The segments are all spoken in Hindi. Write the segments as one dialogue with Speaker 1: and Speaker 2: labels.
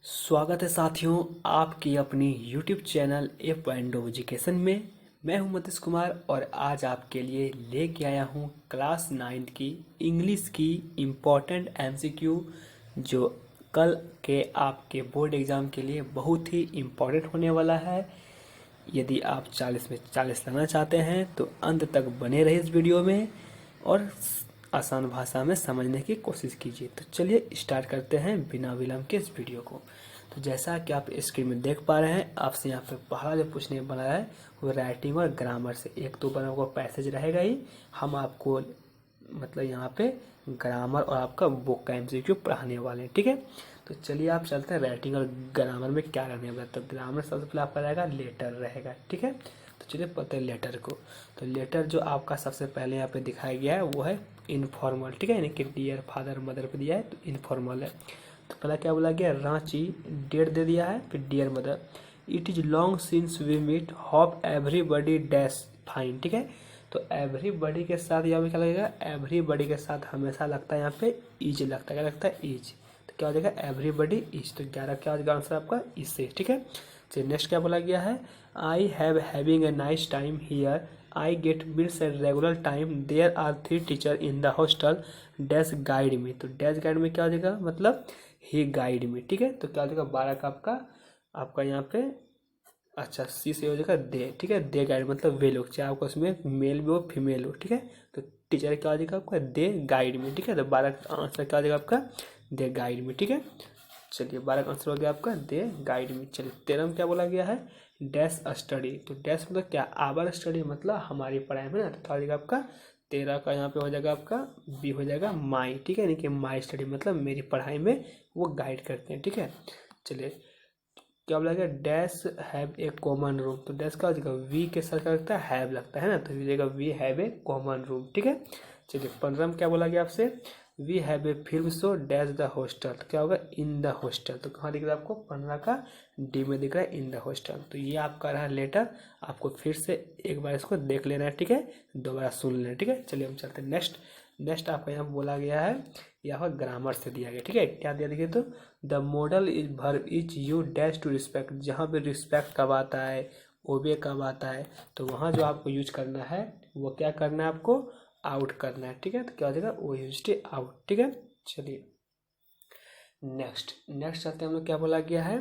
Speaker 1: स्वागत है साथियों आपकी अपनी YouTube channel A point of education में। मैं हूं मतीश कुमार और आज आपके लिए लेके आया हूं क्लास 9 की इंग्लिश की इम्पोर्टेंट MCQ जो कल के आपके बोर्ड एग्ज़ाम के लिए बहुत ही इम्पोर्टेंट होने वाला है। यदि आप 40 में 40 लाना चाहते हैं तो अंत तक बने रहिए इस वीडियो में और आसान भाषा में समझने की कोशिश कीजिए। तो चलिए स्टार्ट करते हैं बिना विलंब के इस वीडियो को। तो जैसा कि आप स्क्रीन में देख पा रहे हैं, आपसे यहाँ पे पहला जो पूछने वाला है वो राइटिंग और ग्रामर से। एक तो ऊपर आपको पैसेज रहेगा ही, हम आपको मतलब यहाँ पे ग्रामर और आपका बुक का MCQ पढ़ाने वाले हैं, ठीक है। तो चलिए आप चलते हैं राइटिंग और ग्रामर में क्या रहने वाला है। तो ग्रामर सबसे पहले आपका रहेगा लेटर रहेगा, ठीक है। तो चलिए पढ़ते हैं लेटर को। तो लेटर जो आपका सबसे पहले यहाँ पे दिखाया गया है वो है इनफॉर्मल, ठीक है, यानी कि डियर फादर मदर पे दिया है तो इनफॉर्मल है। तो पहला क्या बोला गया, रांची, डेट दे दिया है, फिर dear mother, it is long since we meet, hope everybody dash fine, ठीक है। तो एवरीबडी के साथ यहाँ पे क्या लगेगा, एवरीबडी के साथ हमेशा लगता है यहाँ पे इज लगता है, क्या लगता है इज। तो क्या हो जाएगा एवरीबडी इज। तो 11 क्या हो जाएगा आंसर आपका इससे, ठीक है। चलिए नेक्स्ट क्या बोला गया है, I have having a nice time here, I get meals at regular time, there are 3 teacher in the hostel, dash guide me. तो डैश गाइड में क्या हो जाएगा, मतलब ही गाइड मी, ठीक है। तो क्या हो जाएगा 12 का आपका यहाँ पे अच्छा सी से हो जाएगा दे, ठीक है। दे गाइड मतलब वे लोग, चाहे आपको उसमें मेल भी हो फीमेल हो, ठीक है। तो टीचर क्या हो जाएगा आपका, दे गाइड में, ठीक है। तो 12 का आंसर क्या हो जाएगा आपका, दे गाइड में, ठीक है। चलिए 12 का आंसर हो गया आपका दे गाइड में। चलिए 13 में क्या बोला गया है, डैश स्टडी। तो डैश मतलब क्या, आवर स्टडी मतलब हमारी पढ़ाई में ना। तो क्या हो जाएगा आपका 13 का यहाँ पे हो जाएगा आपका बी हो जाएगा माई, ठीक है, यानी कि माई स्टडी मतलब मेरी पढ़ाई में वो गाइड करते हैं, ठीक है। चलिए क्या बोला गया, dash have a common room. तो डैश का हो जाएगा वी के साथ क्या लगता है, हैव लगता है ना, तो हो जाएगा we have a common room, ठीक है। चलिए 15 में क्या बोला गया आपसे, we have a film show dash the hostel. तो क्या होगा इन द हॉस्टल। तो कहाँ दिख रहा है आपको, 15 का डी में दिख रहा है इन द हॉस्टल। तो ये आपका रहा लेटर, आपको फिर से एक बार इसको देख लेना है, ठीक है, दोबारा सुन लेना है, ठीक है। चलिए हम चलते हैं नेक्स्ट। नेक्स्ट आपका यहाँ बोला गया है, यहाँ ग्रामर से दिया गया, ठीक है। क्या दिया देखिए, तो the model is verb is you dash to respect. जहाँ पे रिस्पेक्ट कब आता है, ओबे कब आता है, तो वहाँ जो आपको यूज करना है वो क्या करना है, आपको आउट करना है, ठीक है। तो क्या हो जाएगा ओ यूज आउट, ठीक है। चलिए नेक्स्ट नेक्स्ट आते हैं हम लोग, क्या बोला गया है,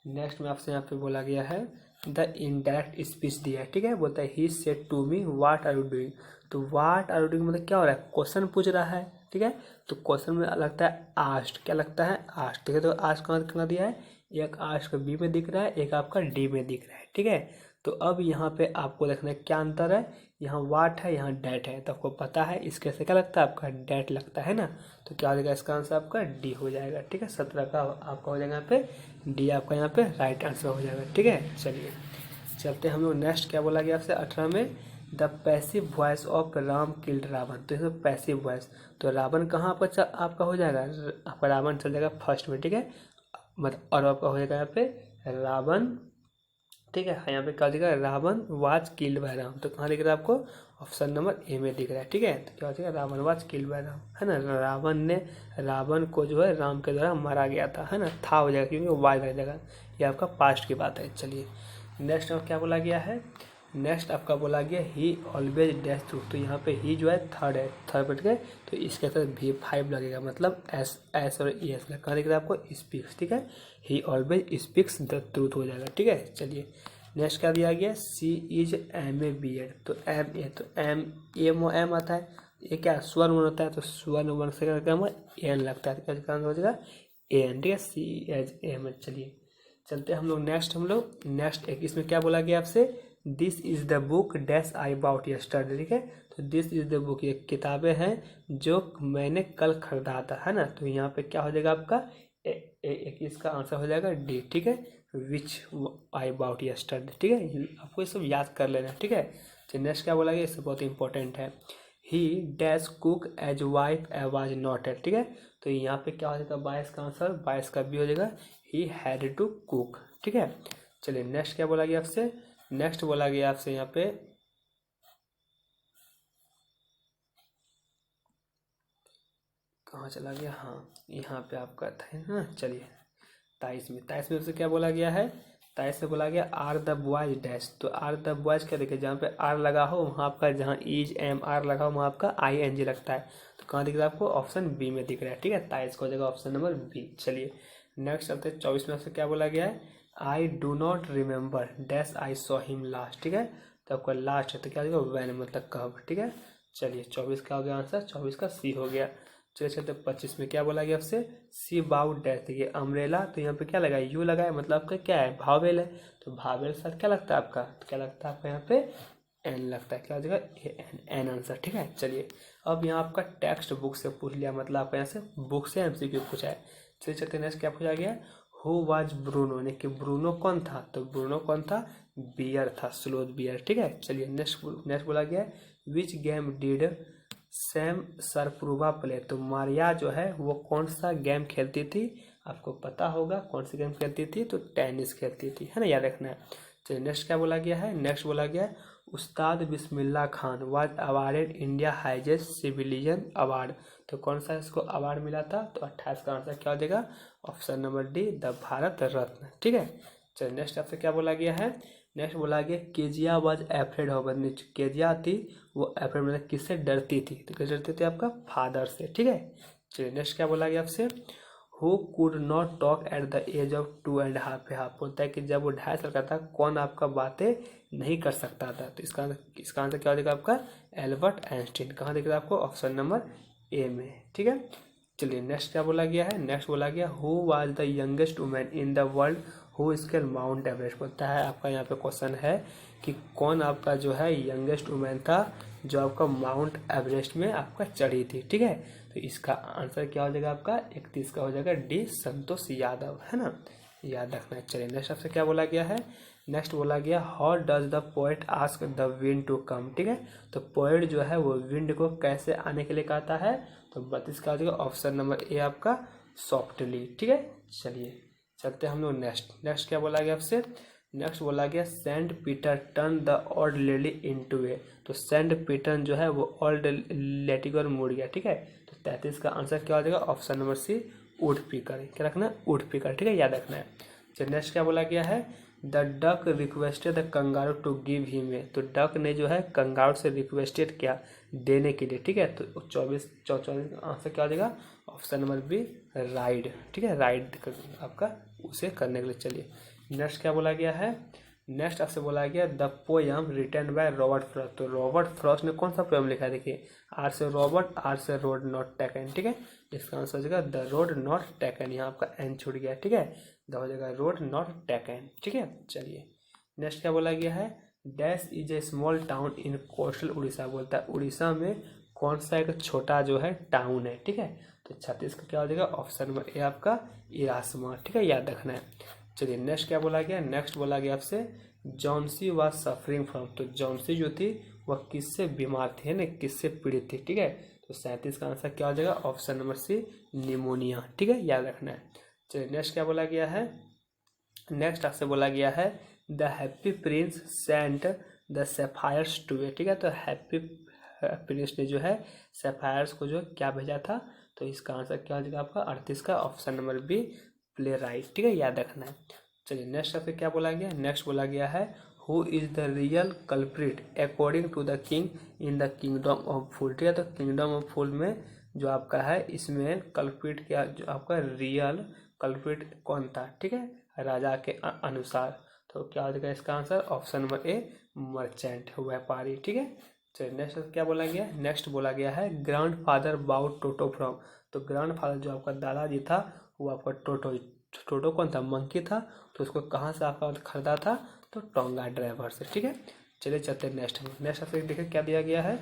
Speaker 1: नेक्स्ट में आपसे यहाँ पे बोला गया है द इनडायरेक्ट स्पीच दिया है, ठीक है। बोलता है he said to me what are you doing. तो व्हाट आर यू डूइंग मतलब क्या हो रहा है, क्वेश्चन पूछ रहा है, ठीक है। तो क्वेश्चन में लगता है आस्ट, क्या लगता है आस्ट, ठीक है। तो आस्ट कहाँ कितना दिया है, एक आस्ट का बी में दिख रहा है, एक आपका डी में दिख रहा है, ठीक है। तो अब यहाँ पे आपको देखना है क्या अंतर है, यहाँ वाट है यहाँ डैट है। तो आपको पता है इसके से क्या लगता है आपका डैट लगता है ना। तो क्या हो जाएगा इसका आंसर आपका डी हो जाएगा, ठीक है। 17 का आपका हो जाएगा यहाँ पे डी, आपका यहाँ पे राइट आंसर हो जाएगा, ठीक है। चलिए चलते हैं हम लोग नेक्स्ट, क्या बोला गया आपसे 18 में, the passive voice of Ram killed Ravan. तो इसमें पैसिव वॉइस, तो रावण कहाँ आपका आपका हो जाएगा, आपका रावण चल जाएगा फर्स्ट में, ठीक है। मतलब और आपका हो जाएगा यहाँ पे रावण, ठीक है। यहाँ पे क्या दिख रहा है, Ravan was killed by Ram. तो कहाँ दिख रहा है आपको, ऑप्शन नंबर ए में दिख रहा है, ठीक है। तो क्या हो जाएगा Ravan was killed by Ram, है ना। रावण को जो है राम के द्वारा मारा गया था, है ना, था हो जाएगा क्योंकि वाज लग जाएगा, ये आपका पास्ट की बात है। चलिए नेक्स्ट अब क्या बोला गया है, नेक्स्ट आपका बोला गया ही ऑलवेज डैश थ्रू। तो यहाँ पे ही जो है थर्ड है, थर्ड बैठ गए, तो इसके साथ भी 5 लगेगा, मतलब एस एस और ई एस कहाँ दिख रहा है आपको स्पीक्स, ठीक है। He always speaks the truth हो जाएगा, ठीक है। चलिए नेक्स्ट क्या दिया गया, C is M A B Ed. तो एम ए, तो एम एम एम आता है, ये क्या स्वर्ण वर्ण होता है, तो स्वर्ण वर्ण से क्या एन लगता है, तो क्या हो जाएगा एन, ठीक है, सी एच एम। चलिए चलते हैं हम लोग नेक्स्ट, नेक्स्ट एक इसमें क्या बोला गया आपसे, this is the book dash I bought yesterday, ठीक है। तो दिस इज द बुक, ये किताबें हैं जो मैंने कल खरीदा था, है ना। तो यहाँ पे क्या हो जाएगा आपका एक इसका आंसर हो जाएगा डी, ठीक है, विच आई बाउट यस्टरडे, ठीक है। आपको ये सब याद कर लेना, ठीक है। तो नेक्स्ट क्या बोला गया, इससे बहुत इंपॉर्टेंट है, he dash cook as wife a was not at, ठीक है। तो यहाँ पे क्या हो जाएगा 22 का आंसर, 22 का बी हो जाएगा ही हैड टू कुक, ठीक है। चलिए नेक्स्ट क्या बोला गया आपसे, नेक्स्ट बोला गया आपसे यहाँ पे कहाँ चला गया, हाँ यहाँ पे आपका था ना। चलिए 23 में से क्या बोला गया है, 23 में बोला गया आर द बॉयज डैश। तो आर द बॉयज क्या देखिए, जहाँ पे आर लगा हो वहाँ आपका, जहाँ इज एम आर लगा हो वहाँ आपका आई एन जी लगता है। तो कहाँ दिख रहा है आपको, ऑप्शन बी में दिख रहा है। ठीक है, 23 को हो जाएगा ऑप्शन नंबर बी। चलिए नेक्स्ट चलते हैं, 24 में से क्या बोला गया है, I do not remember dash I saw him last. ठीक है, तो आपका लास्ट है तो क्या हो जाएगा, वैन मतलब कब। ठीक है, चलिए 24 का हो गया आंसर, 24 का सी हो गया। चलिए चलते 25 में क्या बोला गया आपसे, सी बाउट डैश। देखिए अम्ब्रेला, तो यहाँ पे क्या लगा है, यू लगा है, मतलब आपका क्या है, भावेल है। तो भावेल के साथ क्या लगता है आपका, तो क्या लगता है आपका यहाँ पे एन लगता है। क्या हो जाएगा, एन आंसर। ठीक है, चलिए अब यहाँ आपका टेक्स्ट बुक से पूछ लिया, मतलब आपका यहाँ से बुक से एमसीक्यू पूछा है। चलिए चलते नेक्स्ट क्या पूछा गया, हु वाज ब्रूनो, यानी कि ब्रूनो कौन था, तो ब्रूनो कौन था, बियर था, स्लोथ बियर। ठीक है, चलिए नेक्स्ट बोला गया है, विच गेम डिड सैम सरप्रूवा प्ले। तो मारिया जो है वो कौन सा गेम खेलती थी, आपको पता होगा कौन सी गेम खेलती थी, तो टेनिस खेलती थी, है ना, याद रखना है। चलिए नेक्स्ट क्या बोला गया है, नेक्स्ट बोला गया है, Ustad Bismillah Khan was awarded India highest civilian award. तो कौन सा इसको अवार्ड मिला था, तो 28 का आंसर क्या हो जाएगा, option number D the Bharat Ratna. ठीक है, चलिए नेक्स्ट आपसे क्या बोला गया है, नेक्स्ट बोला गया Kezia was afraid of, Kezia थी वो एफ्रेड मतलब किससे डरती थी, तो किससे डरती थी, आपका फादर से। ठीक है, चलिए नेक्स्ट क्या बोला गया आपसे, who could not talk at the age of 2.5 बोलता है कि जब वो 2.5 साल का था कौन आपका बातें नहीं कर सकता था। तो इसका आंसर क्या हो जाएगा आपका, एल्बर्ट आइंस्टीन। कहाँ दिख रहा है आपको, ऑप्शन नंबर ए में। ठीक है, चलिए नेक्स्ट क्या बोला गया है, नेक्स्ट बोला गया who was the youngest women in the world who scale Mount Everest. बोलता है आपका यहाँ पे क्वेश्चन है कि कौन आपका जो है यंगेस्ट वुमेन था जो आपका माउंट एवरेस्ट में आपका चढ़ी थी। ठीक है, तो इसका आंसर क्या हो जाएगा आपका, 31 का हो जाएगा डी संतोष यादव, है ना, याद रखना है। चलिए नेक्स्ट आपसे क्या बोला गया है, नेक्स्ट बोला गया how does the poet ask the wind to come. ठीक है, तो पोएट जो है वो विंड को कैसे आने के लिए कहता है, तो 32 का हो जाएगा ऑप्शन नंबर ए आपका सॉफ्टली। ठीक है, चलिए चलते हम लोग नेक्स्ट क्या बोला गया आपसे, नेक्स्ट बोला गया saint Peter turn the old lady into a. तो सेंट पीटर जो है वो ओल्ड लेडी को मुड़ गया। ठीक है, तो 33 का आंसर क्या हो जाएगा, ऑप्शन नंबर सी वुड पीकर। क्या रखना है, वुड पीकर। ठीक है, याद रखना है। चलिए नेक्स्ट क्या बोला गया है, the duck requested the kangaroo to give him a. तो डक ने जो है कंगारू से रिक्वेस्टेड किया देने के लिए। ठीक है, तो 24 आंसर क्या हो जाएगा, ऑप्शन नंबर बी राइड। ठीक है, राइड आपका उसे करने के लिए। चलिए नेक्स्ट क्या बोला गया है, नेक्स्ट आपसे बोला गया the poem written by Robert Frost. तो रॉबर्ट फ्रॉस्ट ने कौन सा पोयम लिखा है, देखिए आर से रॉबर्ट, आर से रोड नॉट टेकन। ठीक है, इसका आंसर हो जाएगा द रोड नॉट टेकन, यहाँ आपका एन छूट गया। ठीक है, द हो जाएगा रोड नॉट टेकन। ठीक है, चलिए नेक्स्ट क्या बोला गया है, dash is a small town in coastal Orissa. बोलता है उड़ीसा में कौन सा एक छोटा जो है टाउन है। ठीक है, तो 36 का क्या हो जाएगा, ऑप्शन नंबर ए आपका इरासमा। ठीक है, याद रखना है। चलिए नेक्स्ट क्या बोला गया, नेक्स्ट बोला गया आपसे जॉन्सी वाज सफरिंग फ्रॉम। तो जॉन्सी जो थी वह किससे बीमार थी, है ना, किससे पीड़ित थी। ठीक है, तो 37 का आंसर क्या हो जाएगा, ऑप्शन नंबर सी निमोनिया। ठीक है, याद रखना है। चलिए नेक्स्ट क्या बोला गया है, नेक्स्ट आपसे बोला गया है the happy prince sent the sapphires to a. ठीक है, तो हैप्पी प्रिंस ने जो है सैफायर्स को जो क्या भेजा था, तो इसका आंसर क्या हो जाएगा आपका 38 का option number B play right. ठीक है, याद रखना है। चलिए नेक्स्ट आपसे क्या बोला गया, नेक्स्ट बोला गया है who is the real culprit according to the king in the kingdom of fool. ठीक है, तो किंगडम ऑफ फूल में जो आपका है इसमें कल्प्रिट क्या, जो आपका रियल कल्प्रिट कौन था। ठीक है, राजा के अनुसार, तो क्या हो जाएगा इसका आंसर, ऑप्शन नंबर ए मर्चेंट, व्यापारी। ठीक है, चलिए नेक्स्ट क्या बोला गया, नेक्स्ट बोला गया है grand father bought Toto from. तो ग्रैंड फादर जो आपका दादाजी था वो आपका टोटो कौन था, मंकी था। तो उसको कहाँ से आपका खरीदा था, तो टोंगा ड्राइवर से। ठीक है, चलिए चलते हैं नेक्स्ट आपसे देखिए क्या दिया गया है।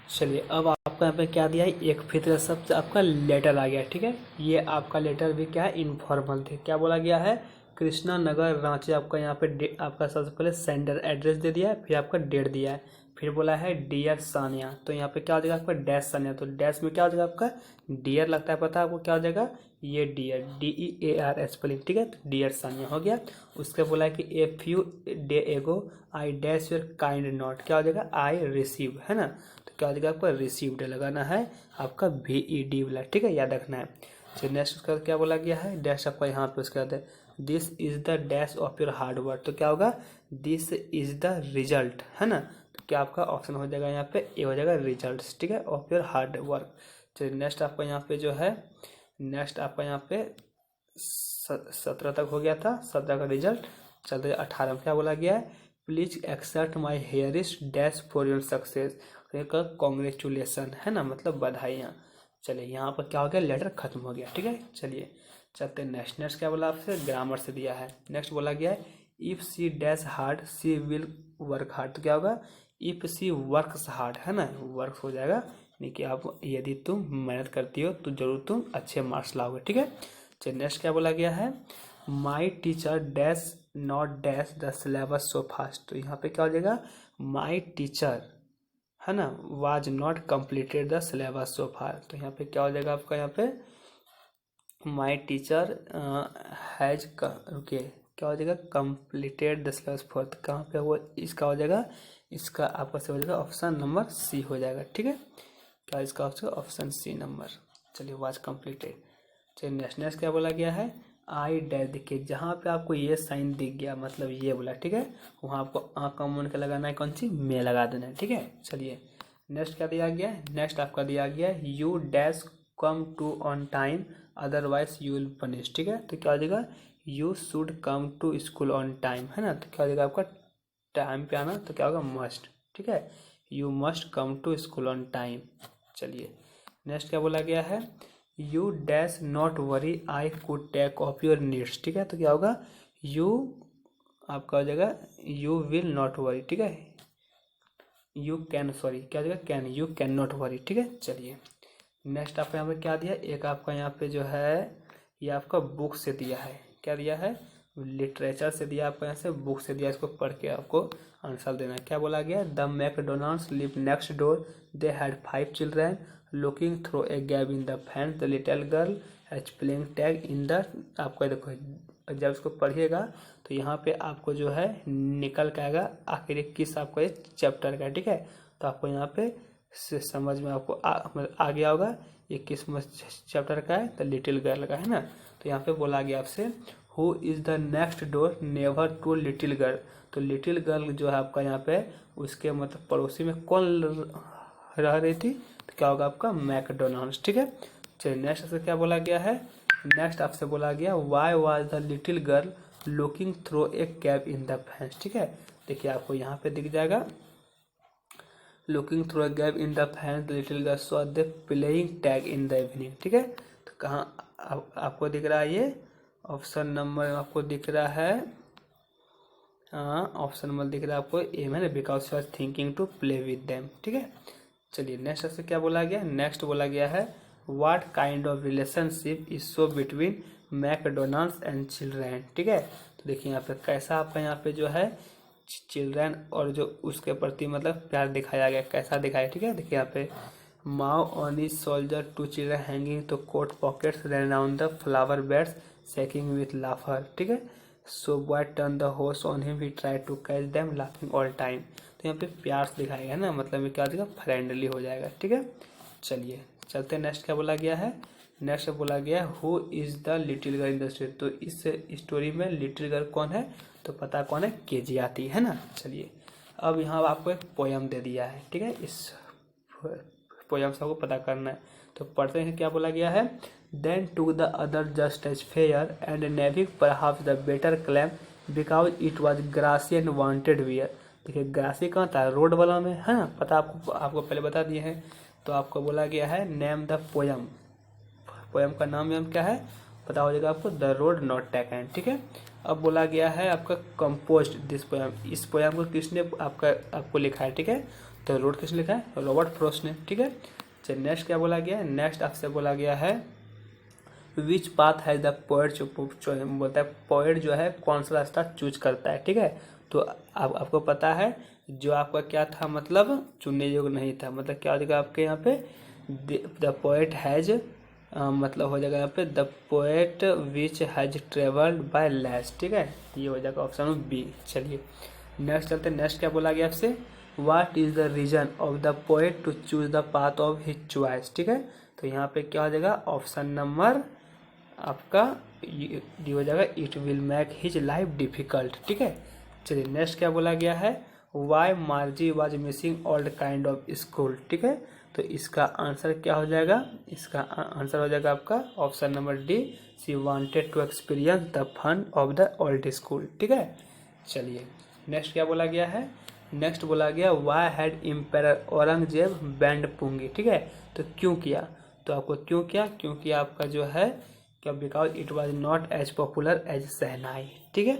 Speaker 1: चलिए अब आपका यहाँ पे क्या दिया है, एक फित्र शब्द आपका लेटर आ गया। ठीक है, ये आपका लेटर भी क्या है, इनफॉर्मल थे। क्या बोला गया है, कृष्णा नगर रांची। आपका यहाँ पे आपका सबसे पहले सेंडर एड्रेस दे दिया है, फिर आपका डेट दिया है, फिर बोला है डियर सानिया। तो यहाँ पे क्या हो जाएगा आपका डैश सानिया। तो डैश में क्या हो जाएगा आपका डियर लगता है, पता है आपको क्या हो जाएगा, ये डियर DEAR स्पेलिंग। ठीक है, तो डियर सानिया हो गया। उसके बोला है कि ए फ्यू डे एगो I dash your kind note. क्या हो जाएगा, आई रिसीव, है ना, तो क्या हो जाएगा आपका रिसीव्ड लगाना है आपका VED वाला। ठीक है, याद रखना है। चलिए नेक्स्ट उसका क्या बोला गया है, डैश आपका यहाँ पे उसके बाद है this is the dash of your hard work, तो क्या होगा दिस इज द रिजल्ट, है ना। तो क्या आपका ऑप्शन हो जाएगा यहाँ पे ए हो जाएगा रिजल्ट, ठीक है, ऑफ योर हार्ड वर्क। चलिए नेक्स्ट आपका यहाँ पे जो है, नेक्स्ट आपका यहाँ पे 17 तक हो गया था, 17 का रिजल्ट। चलते 18 में क्या बोला गया है, please accept my heartiest dash for your success, congratulation, है ना, मतलब बधाइयाँ। चलिए यहाँ पर क्या हो गया, लेटर खत्म हो गया, ठीक है। चलिए चलते नेक्स्ट। नेक्स्ट क्या बोला आपसे, ग्रामर से दिया है। नेक्स्ट बोला गया है if she dash hard she will work hard, तो क्या होगा इफ सी वर्क्स हार्ड, है ना, वर्क हो जाएगा, यानी कि आप यदि तुम मेहनत करती हो तो जरूर तुम अच्छे मार्क्स लाओगे, ठीक है। चलिए नेक्स्ट क्या बोला गया है, my teacher dash not dash the syllabus so fast, तो यहाँ पे क्या हो जाएगा माई टीचर, है ना, was not completed the syllabus so far, तो यहाँ पे क्या हो जाएगा आपका यहाँ पे माई टीचर हैज रुके क्या हो जाएगा कम्प्लीटेड द सिलेबस फॉर, कहाँ पे वो इसका हो जाएगा, इसका आपका से हो जाएगा ऑप्शन नंबर सी हो जाएगा, ठीक है। क्या इसका ऑप्शन सी नंबर। चलिए वाज कम्प्लीटेड। चलिए नेक्स्ट नेक्स्ट क्या बोला गया है, आई डैश, देखिए जहाँ पे आपको ये साइन दिख गया मतलब ये बोला, ठीक है, वहाँ आपको आँख का मून का लगाना है, कौन सी में लगा देना है, ठीक है। चलिए नेक्स्ट क्या दिया गया है, नेक्स्ट आपका दिया गया है you dash come to on time otherwise you will punish, ठीक है। तो क्या हो जाएगा you should come to school on time, है ना, तो क्या हो जाएगा आपका टाइम पे आना, तो क्या होगा मस्ट, ठीक है, you must come to school on time. चलिए नेक्स्ट क्या बोला गया है, you dash not worry I could take off your needs, ठीक है, तो क्या होगा यू आपका हो जाएगा यू विल नॉट वरी, ठीक है, यू कैन, सॉरी क्या हो जाएगा can, you can not worry, ठीक है। चलिए नेक्स्ट आपका यहाँ पे क्या दिया, एक आपका यहाँ पे जो है ये आपका बुक से दिया है, क्या दिया है लिटरेचर से दिया, आपको यहाँ से बुक से दिया, इसको पढ़ के आपको आंसर देना है। क्या बोला गया, the McDonald's live next door, they had 5 children, looking through a gap in the fan the little girl has playing tag in the, आपको देखो जब इसको पढ़िएगा तो यहाँ पे आपको जो है निकल के आएगा आखिर किस आपको ये चैप्टर का, ठीक है। तो आपको यहाँ पे से समझ में आपको आ गया होगा ये किस चैप्टर का है, द लिटिल गर्ल का, है ना। तो यहाँ पे बोला गया आपसे who is the next door never to little girl, तो लिटिल गर्ल जो है आपका यहाँ पे उसके मतलब पड़ोसी में कौन रह रही थी, तो क्या होगा आपका मैकडोनाल्ड्स, ठीक है। चलिए नेक्स्ट से क्या बोला गया है, नेक्स्ट आपसे बोला गया why was the little girl looking through A cap in the fans, ठीक है। देखिए आपको यहाँ पे दिख जाएगा looking through a gap in the fan the little girl saw the playing tag in the evening, ठीक है। तो कहाँ आपको दिख रहा है ये ऑप्शन नंबर आपको दिख रहा है, हाँ ऑप्शन नंबर दिख रहा है आपको ए में, because you are thinking to play with them, ठीक है। चलिए नेक्स्ट से क्या बोला गया, नेक्स्ट बोला गया है what kind of relationship is so between McDonald's and children, ठीक है। तो देखिए यहाँ पे कैसा आपका यहाँ पे जो है चिल्ड्रन और जो उसके प्रति मतलब प्यार दिखाया गया, कैसा दिखाया, ठीक है। देखिए यहाँ पे now on his shoulder two children hanging to coat pockets run down the flower beds shaking with laughter, ठीक है। So boy turn the horse on him he try to catch them laughing all time, तो यहाँ पे प्यार से दिखाया गया है ना, मतलब ये क्या हो जाएगा फ्रेंडली हो जाएगा, ठीक है। चलिए चलते हैं नेक्स्ट क्या बोला गया है, नेक्स्ट बोला गया है who is the little girl in the story, तो इस स्टोरी में लिटिल गर्ल कौन है, तो पता कौन है केजी आती है ना। चलिए अब यहाँ आपको एक पोयम दे दिया है, ठीक है, इस पोयम से आपको पता करना है, तो पढ़ते हैं क्या बोला गया है, then to the other just as fair and having perhaps the better claim because it was grassy and wanted wear, देखिए ग्रासी कहाँ था, रोड वाला में, है ना, पता आपको पहले बता दिए हैं। तो आपको बोला गया है नेम द पोयम, पोयम का नाम हम क्या है पता हो जाएगा आपको, द रोड नॉट टेकन, ठीक है। अब बोला गया है आपका कंपोज दिस पोयम, इस पोयम को किसने आपको लिखा है, ठीक है, तो रोड किसने लिखा है, रॉबर्ट फ्रॉस्ट ने, ठीक है। चलिए नेक्स्ट क्या बोला गया है, नेक्स्ट आपसे बोला गया है विच पाथ है द पोएट, बोलता है पोएट जो है कौन सा रास्ता चूज करता है, ठीक है। तो आपको पता है जो आपका क्या था मतलब चुनने योग्य नहीं था, मतलब क्या हो जाएगा आपके यहाँ पे द पोएट हैज मतलब हो जाएगा यहाँ पे the poet which has travelled by lash, ठीक है, ये हो जाएगा ऑप्शन बी। चलिए नेक्स्ट चलते हैं, नेक्स्ट क्या बोला गया आपसे what is the reason of the poet to choose the path of his choice, ठीक है। तो यहाँ पे क्या हो जाएगा ऑप्शन नंबर आपका डी हो जाएगा it will make his life difficult. ठीक है, चलिए नेक्स्ट क्या बोला गया है, why Margie was missing all kind of school. ठीक है, तो इसका आंसर क्या हो जाएगा, इसका आंसर हो जाएगा आपका option number D, she wanted to experience the fun of the old school. ठीक है, चलिए नेक्स्ट क्या बोला गया है, नेक्स्ट बोला गया why had emperor Aurangzeb banned pungi. ठीक है, तो क्यों किया, तो आपको क्यों किया, क्योंकि आपका जो है क्या, because it was not as popular as shehnai. ठीक है,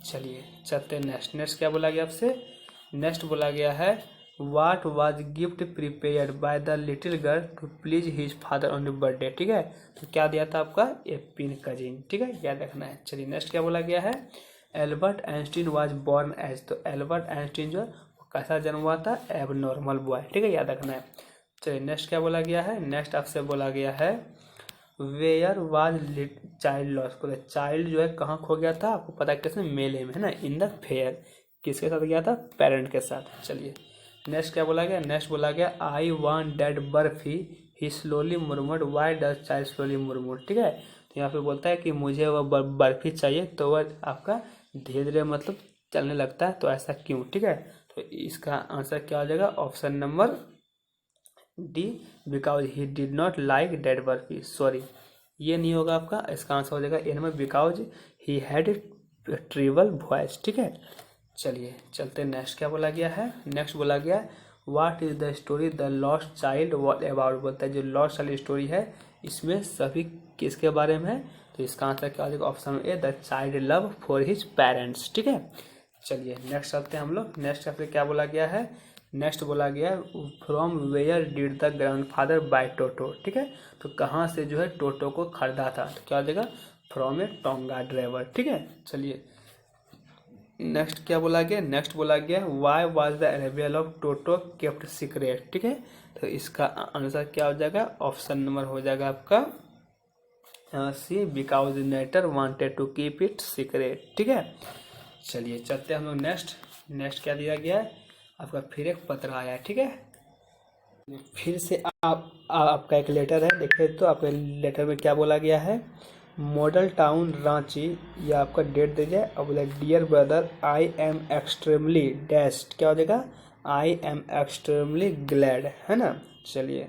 Speaker 1: चलिए चलते हैं नेक्स्ट। नेक्स्ट क्या बोला गया आपसे, नेक्स्ट बोला गया है what was gift prepared by the little girl to please his father on the birthday. ठीक है, तो क्या दिया था आपका, ए पिन कजिन। ठीक है, याद रखना है। चलिए नेक्स्ट क्या बोला गया है, Albert Einstein was born as, तो एल्बर्ट आइंस्टीन जो कैसा जन्म हुआ था, एब नॉर्मल बॉय। ठीक है, याद रखना है। चलिए नेक्स्ट क्या बोला गया है, नेक्स्ट आपसे बोला गया है वेयर वाज चाइल्ड लॉस्ट, को चाइल्ड जो है कहाँ खो गया था, आपको पता है कैसे, मेले में है ना, इन द फेयर, किसके साथ गया था, पेरेंट के साथ। चलिए नेक्स्ट क्या बोला गया, नेक्स्ट बोला गया I want that barfi he slowly murmur why does child slowly murmur. ठीक है, तो यहाँ पे बोलता है कि मुझे वह बर्फी चाहिए, तो वह आपका धीरे धीरे मतलब चलने लगता है, तो ऐसा क्यों। ठीक है, तो इसका आंसर क्या हो जाएगा, option number D, because he did not like that barfi. Sorry, ये नहीं होगा आपका, इसका आंसर हो जाएगा A number, because he had treble voice. ठीक है, चलिए चलते नेक्स्ट क्या बोला गया है, नेक्स्ट बोला गया what is the story the lost child what about, बोलता है जो लॉस्ट वाली स्टोरी है इसमें सभी किसके बारे में है, तो इसका आंसर क्या हो जाएगा, option A the child love for his parents. ठीक है, चलिए नेक्स्ट चलते हैं हम लोग। नेक्स्ट यहाँ पे क्या बोला गया है, नेक्स्ट बोला गया from where did the grandfather buy Toto. ठीक है, तो कहाँ से जो है टोटो को खरीदा था, तो क्या हो जाएगा, फ्रॉम ए टोंगा ड्राइवर। ठीक है, चलिए नेक्स्ट क्या बोला गया, नेक्स्ट बोला गया वाई वाज द अरेबियल ऑफ टोटो केप्ट सीक्रेट। ठीक है, तो इसका आंसर क्या हो जाएगा, ऑप्शन नंबर हो जाएगा आपका सी, बिकॉज नेटर wanted to keep it secret. ठीक है, चलिए चलते हैं हम लोग नेक्स्ट। नेक्स्ट क्या दिया गया है आपका, फिर एक पत्र आया है। ठीक है, फिर से आपका एक लेटर है, देखिए तो आपके लेटर में क्या बोला गया है, मॉडल टाउन रांची, या आपका डेट दे जाए, अब बोला dear brother I am extremely dashed, क्या हो जाएगा, आई एम एक्सट्रीमली ग्लैड, है ना। चलिए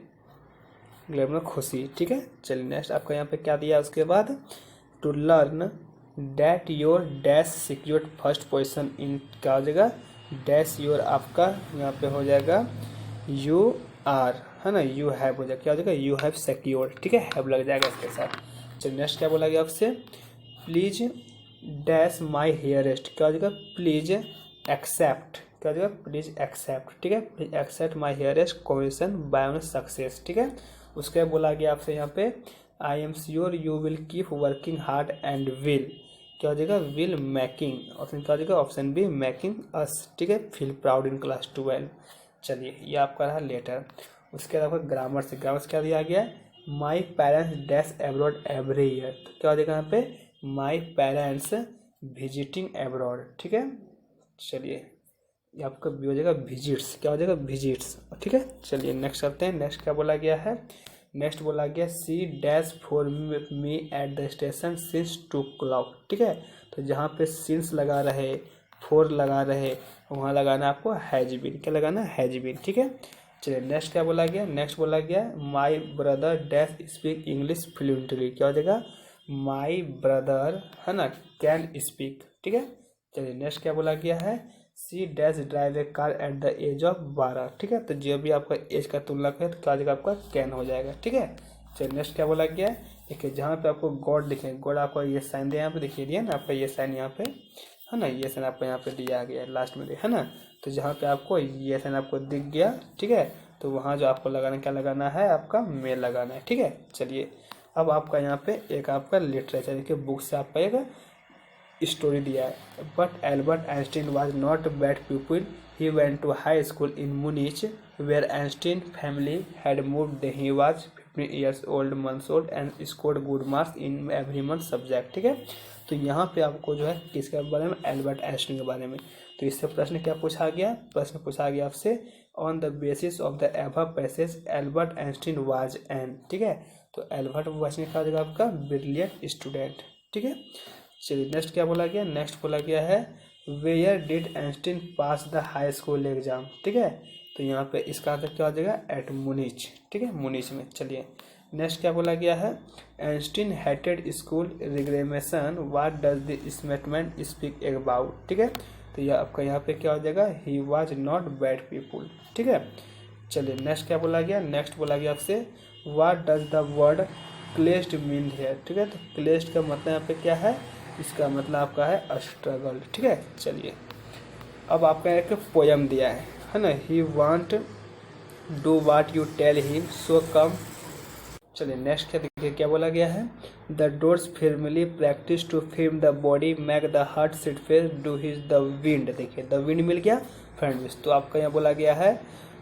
Speaker 1: ग्लैड में खुशी। ठीक है, चलिए नेक्स्ट आपका यहाँ पे क्या दिया, उसके बाद to learn that your dash secured first position in, क्या हो जाएगा, डैश योर आपका यहाँ पे हो जाएगा यू आर, है ना, यू हैव हो जाएगा, क्या हो जाएगा, यू हैव सिक्योर्ड। ठीक है, हैव लग जाएगा इसके साथ। चलिए नेक्स्ट क्या बोला गया आपसे, प्लीज डैश माई हेयरेस्ट, क्या हो जाएगा, प्लीज एक्सेप्ट, क्या हो जाएगा, प्लीज एक्सेप्ट। ठीक है, please accept my heartiest question by on success. ठीक है, उसके बाद बोला गया आपसे यहाँ पे I am sure you will keep working hard and will, क्या हो जाएगा, विल मेकिंग, ऑप्शन क्या हो जाएगा, ऑप्शन बी मेकिंग अस। ठीक है, फील प्राउड इन क्लास 12। चलिए ये आपका रहा लेटर। उसके बाद आपका ग्रामर से, ग्रामर से क्या दिया गया है, my parents dash abroad every year, तो क्या हो जाएगा यहाँ पे, माई पेरेंट्स विजिटिंग एब्रॉड। ठीक है, चलिए ये आपका भी हो जाएगा विजिट्स, क्या हो जाएगा, विजिट्स। ठीक है, चलिए नेक्स्ट चलते हैं। नेक्स्ट क्या बोला गया है, नेक्स्ट बोला गया she dash for me at the station since 2 o'clock। ठीक है, तो जहाँ पे सिंस लगा रहे, फोर लगा रहे, वहाँ लगाना आपको हैज बीन, क्या लगाना, हैज बीन। ठीक है, चलिए नेक्स्ट क्या बोला गया, नेक्स्ट बोला गया my brother dash speak English fluently, क्या हो जाएगा, माई ब्रदर, है ना, कैन स्पीक। ठीक है, चलिए नेक्स्ट क्या बोला गया है, she dash drive a car at the age of 12। ठीक है, तो जो भी आपका एज का तुलना है तो क्या हो जाएगा, आपका कैन हो जाएगा। ठीक है, चलिए नेक्स्ट क्या बोला गया है, देखिए जहाँ पे आपको गॉड दिखे, गॉड आपको ये साइन दिया, यहाँ पे देखिए दिया ना आपका ये साइन यहाँ पे, है ना, ये साइन आपको यहाँ पे दिया गया है लास्ट में, है ना, तो जहाँ पे आपको ये साइन आपको दिख गया, ठीक है, तो वहाँ जो आपको लगाना, क्या लगाना है, आपका मेल लगाना है। ठीक है, चलिए अब आपका यहाँ पे एक आपका लिटरेचर देखिए बुक से आपका एक स्टोरी दिया है, but Albert Einstein was not bad people, he went to high school in Munich where Einstein family had moved he was 15 years old, months old and scored good marks in every month subject. ठीक है, तो यहाँ पे आपको जो है किसके बारे में, एल्बर्ट आइंस्टीन के बारे में। तो इससे प्रश्न क्या पूछा गया, प्रश्न पूछा गया आपसे on the basis of the above passage Albert Einstein was an. ठीक है, तो एल्बर्ट आइंस्टीन का जगह आपका ब्रिलियंट स्टूडेंट। ठीक है, चलिए नेक्स्ट क्या बोला गया, नेक्स्ट बोला गया है where did Einstein pass the high school exam. ठीक है, तो यहाँ पे इसका आंसर क्या हो जाएगा, एट मुनिच। ठीक है, मुनिच में। चलिए नेक्स्ट क्या बोला गया है, Einstein hated school regimentation, what does the statement speak about. ठीक है, तो यह आपका यहाँ पे क्या हो जाएगा, he was not bad people. ठीक है, चलिए नेक्स्ट क्या बोला गया, नेक्स्ट बोला गया आपसे what does the word clenched mean here. ठीक है, तो क्लेस्ड का मतलब यहाँ पे क्या है, इसका मतलब आपका है स्ट्रगल। ठीक है, चलिए अब आपका एक पोयम दिया है ना, he won't do what you tell him so come. चलिए नेक्स्ट क्या देखिए क्या बोला गया है, the doors firmly practice to film the body make the heart sit face do his the wind. देखिए द विंड मिल गया फ्रेंड। तो आपका यहाँ बोला गया है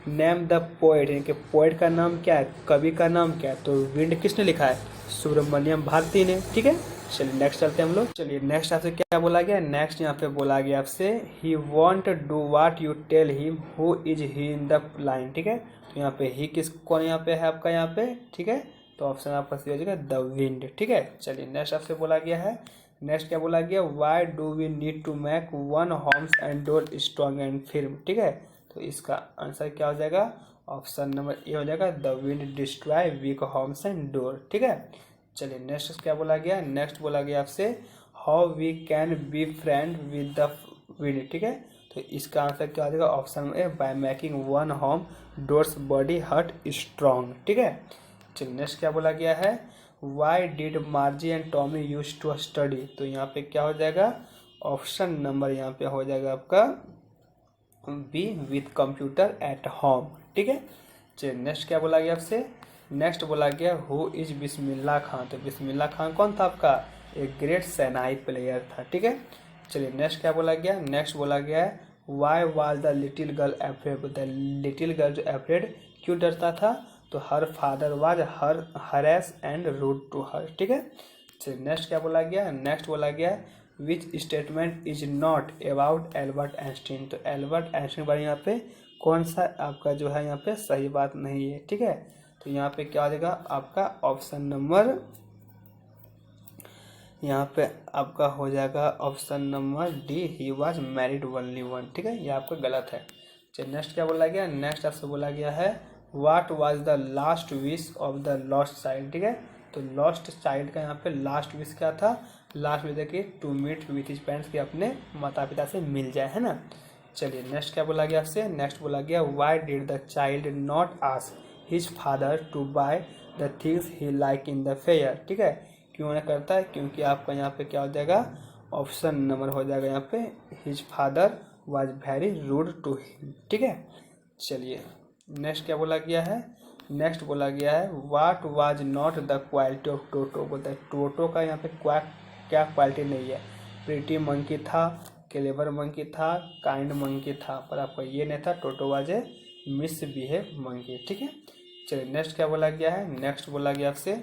Speaker 1: नेम द पोएट, यानी कि पोएट का नाम क्या है, कवि का नाम क्या है, तो विंड किसने लिखा है, सुब्रमण्यम भारती ने। ठीक है, चलिए नेक्स्ट चलते हैं हम लोग। चलिए नेक्स्ट आपसे क्या बोला गया, नेक्स्ट यहाँ पे बोला गया आपसे he won't do what you tell him who is he in the line. ठीक है, तो यहाँ पे ही किस कौन यहाँ पे है आपका यहाँ पे। ठीक है, तो ऑप्शन आपका सही हो जाएगा द विंड। ठीक है, चलिए नेक्स्ट आपसे बोला गया है, नेक्स्ट क्या बोला गया, why do we need to make one homes and door strong and firm. ठीक है, तो इसका आंसर क्या हो जाएगा, ऑप्शन नंबर ए हो जाएगा the wind destroy weak homes and door. ठीक है, चलिए नेक्स्ट क्या बोला गया, नेक्स्ट बोला गया आपसे how we can be friend with the wind. ठीक है, तो इसका आंसर क्या हो जाएगा, option A by making one home doors body hurt strong. ठीक है, चलिए नेक्स्ट क्या बोला गया है, why did Margie and Tommy use to study. तो यहाँ पे क्या हो जाएगा, ऑप्शन नंबर यहाँ पे हो जाएगा आपका B with computer at home. ठीक है, चलिए नेक्स्ट क्या बोला गया आपसे, नेक्स्ट बोला गया हु इज बिस्मिल्लाह खान। तो बिस्मिल्लाह खान कौन था आपका, एक ग्रेट सेनाई प्लेयर था। ठीक है, चलिए नेक्स्ट क्या बोला गया, नेक्स्ट बोला गया है Y was the little girl afraid. The little girl जो एफ्रेड क्यों डरता था, तो हर फादर वाज हर हरेस एंड रूड टू हर। ठीक है, चलिए नेक्स्ट क्या बोला गया, नेक्स्ट बोला गया which statement is not about Albert Einstein. तो एल्बर्ट आइंस्टीन बारे यहाँ पे कौन सा आपका जो है यहाँ पे सही बात नहीं है। ठीक है, तो यहाँ पे क्या हो जाएगा आपका ऑप्शन नंबर, यहाँ पे आपका हो जाएगा option number D he was married only one. ठीक है, ये आपका गलत है। चलिए नेक्स्ट क्या बोला गया, नेक्स्ट आपसे बोला गया है what was the last wish of the lost child. ठीक है, तो लॉस्ट चाइल्ड का यहाँ पे लास्ट विश क्या था, लास्ट में देखिए to meet with his parents, कि अपने माता पिता से मिल जाए, है ना। चलिए नेक्स्ट क्या बोला गया आपसे, नेक्स्ट बोला गया why did the child not ask his father to buy the things he like in the fair. ठीक है, क्यों नहीं करता है, क्योंकि आपका यहाँ पे क्या हो जाएगा, ऑप्शन नंबर हो जाएगा यहाँ पे his father was very rude to him. ठीक है, चलिए नेक्स्ट क्या बोला गया है, नेक्स्ट बोला गया है what was not the quality of Toto. बोलता है टोटो का यहाँ पे क्या क्वालिटी नहीं है, प्रीटी मंकी था, क्लेवर मंकी था, काइंड मंकी था, पर आपका ये नहीं था, टोटो वाज ए मिसबिहेव मंकी। ठीक है, चलिए नेक्स्ट क्या बोला गया है, नेक्स्ट बोला गया आपसे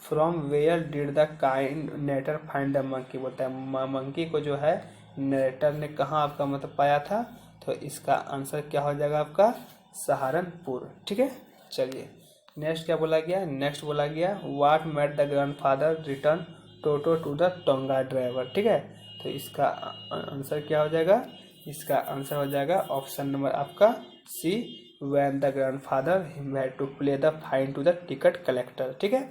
Speaker 1: from where did the kind नेटर फाइंड द मंकी। बोलता है मंकी को जो है नेटर ने कहाँ आपका मतलब पाया था, तो इसका आंसर क्या हो जाएगा आपका सहारनपुर। ठीक है, चलिए नेक्स्ट क्या बोला गया, नेक्स्ट बोला गया what made the grandfather return Toto to the tonga driver. ठीक है, तो इसका आंसर क्या हो जाएगा, इसका आंसर हो जाएगा ऑप्शन नंबर आपका C when the grandfather had to play the fine to the ticket collector. ठीक है,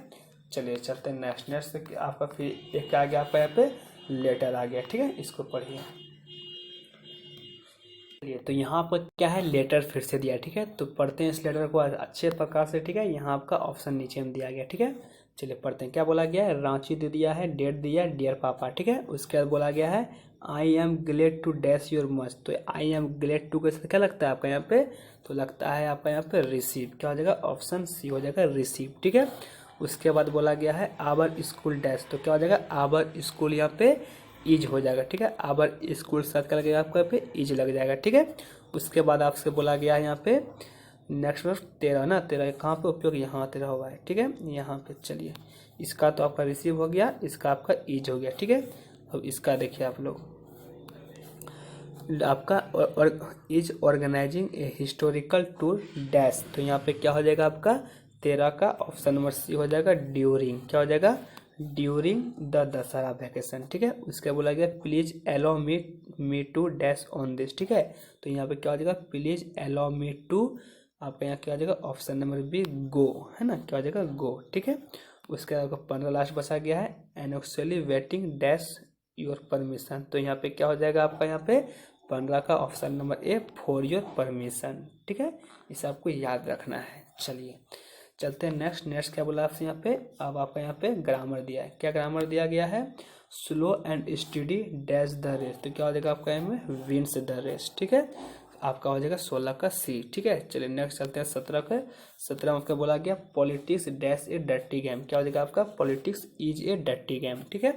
Speaker 1: चलिए चलते हैं नेक्स्ट आपका फिर एक आ गया आपका यहाँ पे लेटर आ गया। ठीक है, इसको पढ़िए। चलिए तो यहाँ पर क्या है, लेटर फिर से दिया। ठीक है, तो पढ़ते हैं इस लेटर को अच्छे प्रकार से। ठीक है, यहाँ आपका ऑप्शन नीचे में दिया गया। ठीक है, चलिए पढ़ते हैं। क्या बोला गया है, रांची दे दिया है, डेट दिया है डियर पापा। ठीक है, उसके बाद बोला गया है I am glad to dash your much. तो आई एम ग्लेड टू के साथ क्या लगता है आपका यहाँ पे, तो लगता है आपका यहाँ पे रिसीव। क्या हो जाएगा, ऑप्शन सी हो जाएगा रिसीव। ठीक है, उसके बाद बोला गया है आवर स्कूल डैश। तो क्या हो जाएगा, आवर स्कूल यहाँ पे इज हो जाएगा। ठीक है, आवर स्कूल साथ क्या लगेगा आपका यहाँ पे इज लग जाएगा। ठीक है, उसके बाद आपसे बोला गया है यहाँ पे नेक्स्ट वर्ब 13 ना, 13 कहाँ पे उपयोग, यहाँ 13 हुआ है, ठीक है, यहाँ पे। चलिए इसका तो आपका रिसीव हो गया, इसका आपका ईज हो गया, ठीक है। अब इसका देखिए आप लोग, आपका is organising a historical tour dash, तो यहाँ पे क्या हो जाएगा आपका 13 का ऑप्शन नंबर सी हो जाएगा ड्यूरिंग, क्या हो जाएगा ड्यूरिंग द दशहरा वैकेशन, ठीक है। उसके बोला गया please allow me to dash on this, ठीक है। तो यहाँ पे क्या हो जाएगा प्लीज एलो मी टू, आपका यहाँ क्या हो जाएगा ऑप्शन नंबर बी गो, है ना, क्या हो जाएगा गो, ठीक है। उसके बाद आपका 15 लास्ट बचा गया है, and actually waiting dash your permission, तो यहाँ पे क्या हो जाएगा आपका यहाँ पे 15 का option number A for your permission, ठीक है। इसे आपको याद रखना है। चलिए चलते हैं नेक्स्ट क्या बोला आपसे यहाँ पे, अब आपका यहाँ पे ग्रामर दिया है, क्या ग्रामर दिया गया है, slow and study dash the race, तो क्या हो जाएगा आपका यहाँ में विंस द रेस, ठीक है। आपका हो जाएगा 16 का सी, ठीक है। चलिए नेक्स्ट चलते हैं 17 का। 17 में आपका बोला गया पॉलिटिक्स डैश ए डर्टी गेम, क्या हो जाएगा आपका politics is a dirty game, ठीक है।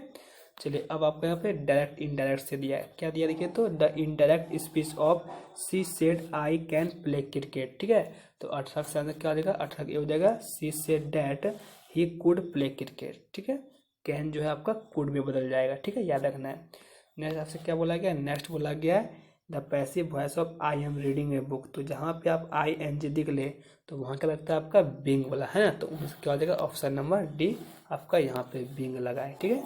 Speaker 1: चलिए अब आपको यहाँ पे डायरेक्ट इनडायरेक्ट से दिया है, क्या दिया देखिए, तो the indirect speech of she said I can play cricket, ठीक है। तो 18 से अंदर क्या हो जाएगा, 18 ये हो जाएगा she said that he could play cricket, ठीक है। कैन जो है आपका कुड में बदल जाएगा, ठीक है, याद रखना है। नेक्स्ट आपसे क्या बोला गया, नेक्स्ट बोला गया है the passive voice of I am reading a book, तो जहाँ पे आप आई एन जी दिख ले तो वहाँ क्या लगता है आपका बिंग वाला, है ना, तो क्या हो जाएगा ऑप्शन नंबर डी आपका यहाँ पे बिंग लगा है, ठीक है।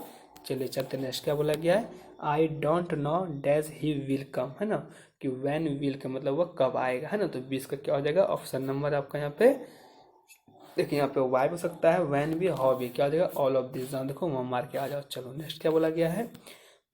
Speaker 1: चलिए चलते नेक्स्ट क्या बोला गया है, I don't know dash he will come, है ना, कि वैन विल का मतलब वह कब आएगा, है ना, तो 20 का क्या हो जाएगा ऑप्शन नंबर आपका यहाँ पे, देखिए यहाँ पे वाई हो सकता है, वैन भी, हाउ भी, क्या हो जाएगा ऑल ऑफ दिस, जहाँ देखो वहाँ मार के आ जाओ। चलो नेक्स्ट क्या बोला गया है,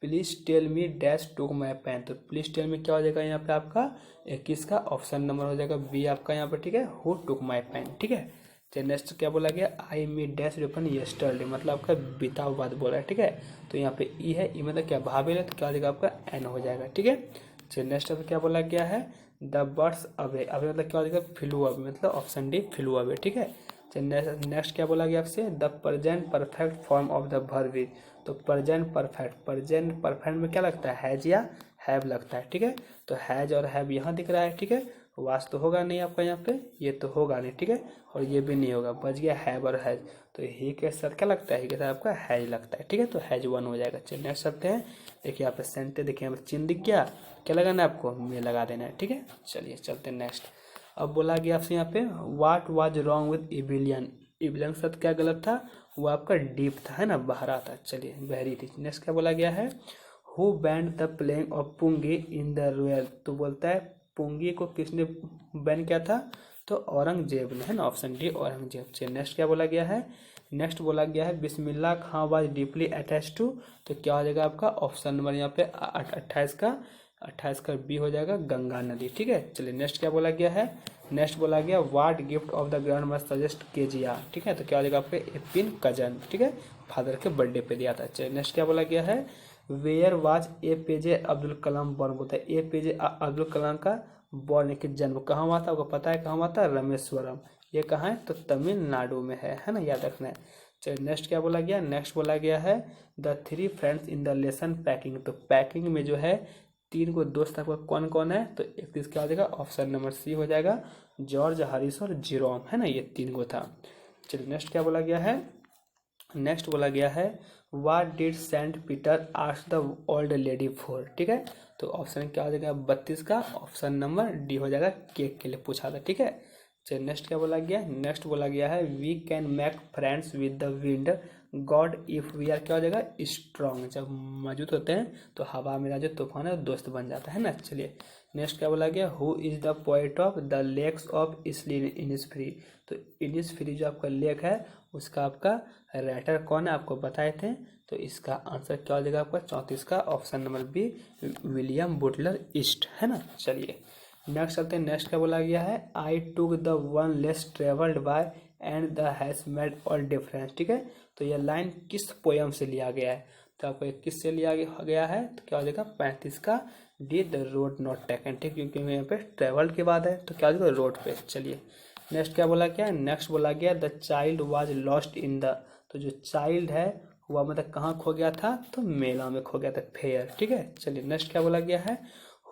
Speaker 1: please tell me dash took my pen, तो प्लीज टेल मी क्या हो जाएगा यहाँ पे आपका 21 का ऑप्शन नंबर हो जाएगा बी आपका यहाँ पे, ठीक है, हु टुक माई पेन, ठीक है। चलिए नेक्स्ट क्या बोला गया, आई मी डैश रिपन यस्टरडे, मतलब आपका बीता हुआ बात बोला है, ठीक है। तो यहाँ पे ई है, ई मतलब क्या भावेल है, तो क्या हो जाएगा आपका एन हो जाएगा, ठीक है। चलिए नेक्स्ट क्या बोला गया है, द बर्ड्स अवे, अवे मतलब क्या हो जाएगा फ्लू अवे, मतलब ऑप्शन डी फ्लू अवे, ठीक है। चलिए नेक्स्ट क्या बोला गया आपसे, the present perfect form of the verb is, तो प्रेजेंट परफेक्ट में क्या लगता है हैज या हैव लगता है, ठीक है। तो हैज और हैव यहाँ दिख रहा है, ठीक है। वास तो होगा नहीं आपका यहाँ पे, ये तो होगा नहीं, ठीक है, और ये भी नहीं होगा, बच गया हैव और हैज, तो ही के साथ क्या लगता है, ही के साथ आपका हैज लगता है, ठीक है, तो हैज 1 हो जाएगा। चलिए नेक्स्ट चलते हैं, देखिए यहाँ पे सेंटे, देखिए यहाँ पे चिन्ह दिख गया, क्या लगाना है आपको, में लगा देना है, ठीक है। चलिए चलते हैं नेक्स्ट, अब बोला गया आपसे यहाँ पे व्हाट वाज रॉन्ग विद इविलियन, इविलियन के साथ क्या गलत था, वो आपका डीप था, है ना, बहरा था, चलिए बहरी थी। नेक्स्ट क्या बोला गया है, who banned the playing of pungi in the royal, तो बोलता है पुंगी को किसने बैन किया था, तो औरंगजेब ने, है ना, ऑप्शन डी औरंगजेब। चलिए नेक्स्ट क्या बोला गया है, नेक्स्ट बोला गया है बिस्मिल्लाह खां वाज डीपली अटैच टू, तो क्या हो जाएगा आपका ऑप्शन नंबर यहाँ पे 28 का बी हो जाएगा गंगा नदी, ठीक है। चलिए नेक्स्ट क्या बोला गया है, नेक्स्ट बोला गया what gift of the grand must suggest KGR, ठीक है, तो क्या हो जाएगा आपके ए पिन कजन, ठीक है, फादर के बर्थडे पे दिया था। चलिए नेक्स्ट क्या बोला गया है, where was A P J Abdul Kalam born, बोलता है ए पी जे अब्दुल कलाम का बॉर्न की जन्म कहाँ हुआ था, आपको पता है कहाँ हुआ था, रामेश्वरम, ये कहाँ है, तो तमिलनाडु में है ना, याद रखना है। चलिए नेक्स्ट क्या बोला गया, नेक्स्ट बोला गया है the 3 friends in the lesson packing, तो पैकिंग में जो है 3 को दोस्त आपका कौन कौन है, तो 31 क्या हो जाएगा ऑप्शन नंबर सी हो जाएगा जॉर्ज, हारिस और जेरोम, है ना, ये 3 को था। चलिए नेक्स्ट क्या बोला गया है, नेक्स्ट बोला गया है what did Saint Peter ask the old lady for, ठीक है, तो ऑप्शन क्या हो जाएगा 32 का ऑप्शन नंबर डी हो जाएगा केक के लिए पूछा था, ठीक है। चलिए नेक्स्ट क्या बोला गया, नेक्स्ट बोला गया है we can make friends with the wind god if we are, क्या हो जाएगा स्ट्रॉन्ग, जब मौजूद होते हैं तो हवा में जो तूफान है दोस्त बन जाता है ना। चलिए नेक्स्ट क्या बोला गया, who is the poet of the lakes of Innisfree, तो इनिसफ्री जो आपका लेक है उसका आपका राइटर कौन है आपको बताए थे, तो इसका आंसर क्या हो जाएगा आपका 34 का option number B William Butler ईस्ट, है ना। चलिए नेक्स्ट चलते हैं, नेक्स्ट क्या बोला गया है I took the one less travelled by and the has made all difference, ठीक है, तो यह लाइन किस पोयम से लिया गया है, तो आपको किस से लिया गया है, तो क्या हो जाएगा 35 का D the road not taken, ठीक, क्योंकि यहाँ पे ट्रेवल्ड के बाद है तो क्या हो जाएगा रोड पे। चलिए नेक्स्ट क्या बोला गया, नेक्स्ट बोला गया the child was lost in the, तो जो चाइल्ड है वह मतलब कहाँ खो गया था, तो मेला में खो गया था, फेयर, ठीक है। चलिए नेक्स्ट क्या बोला गया है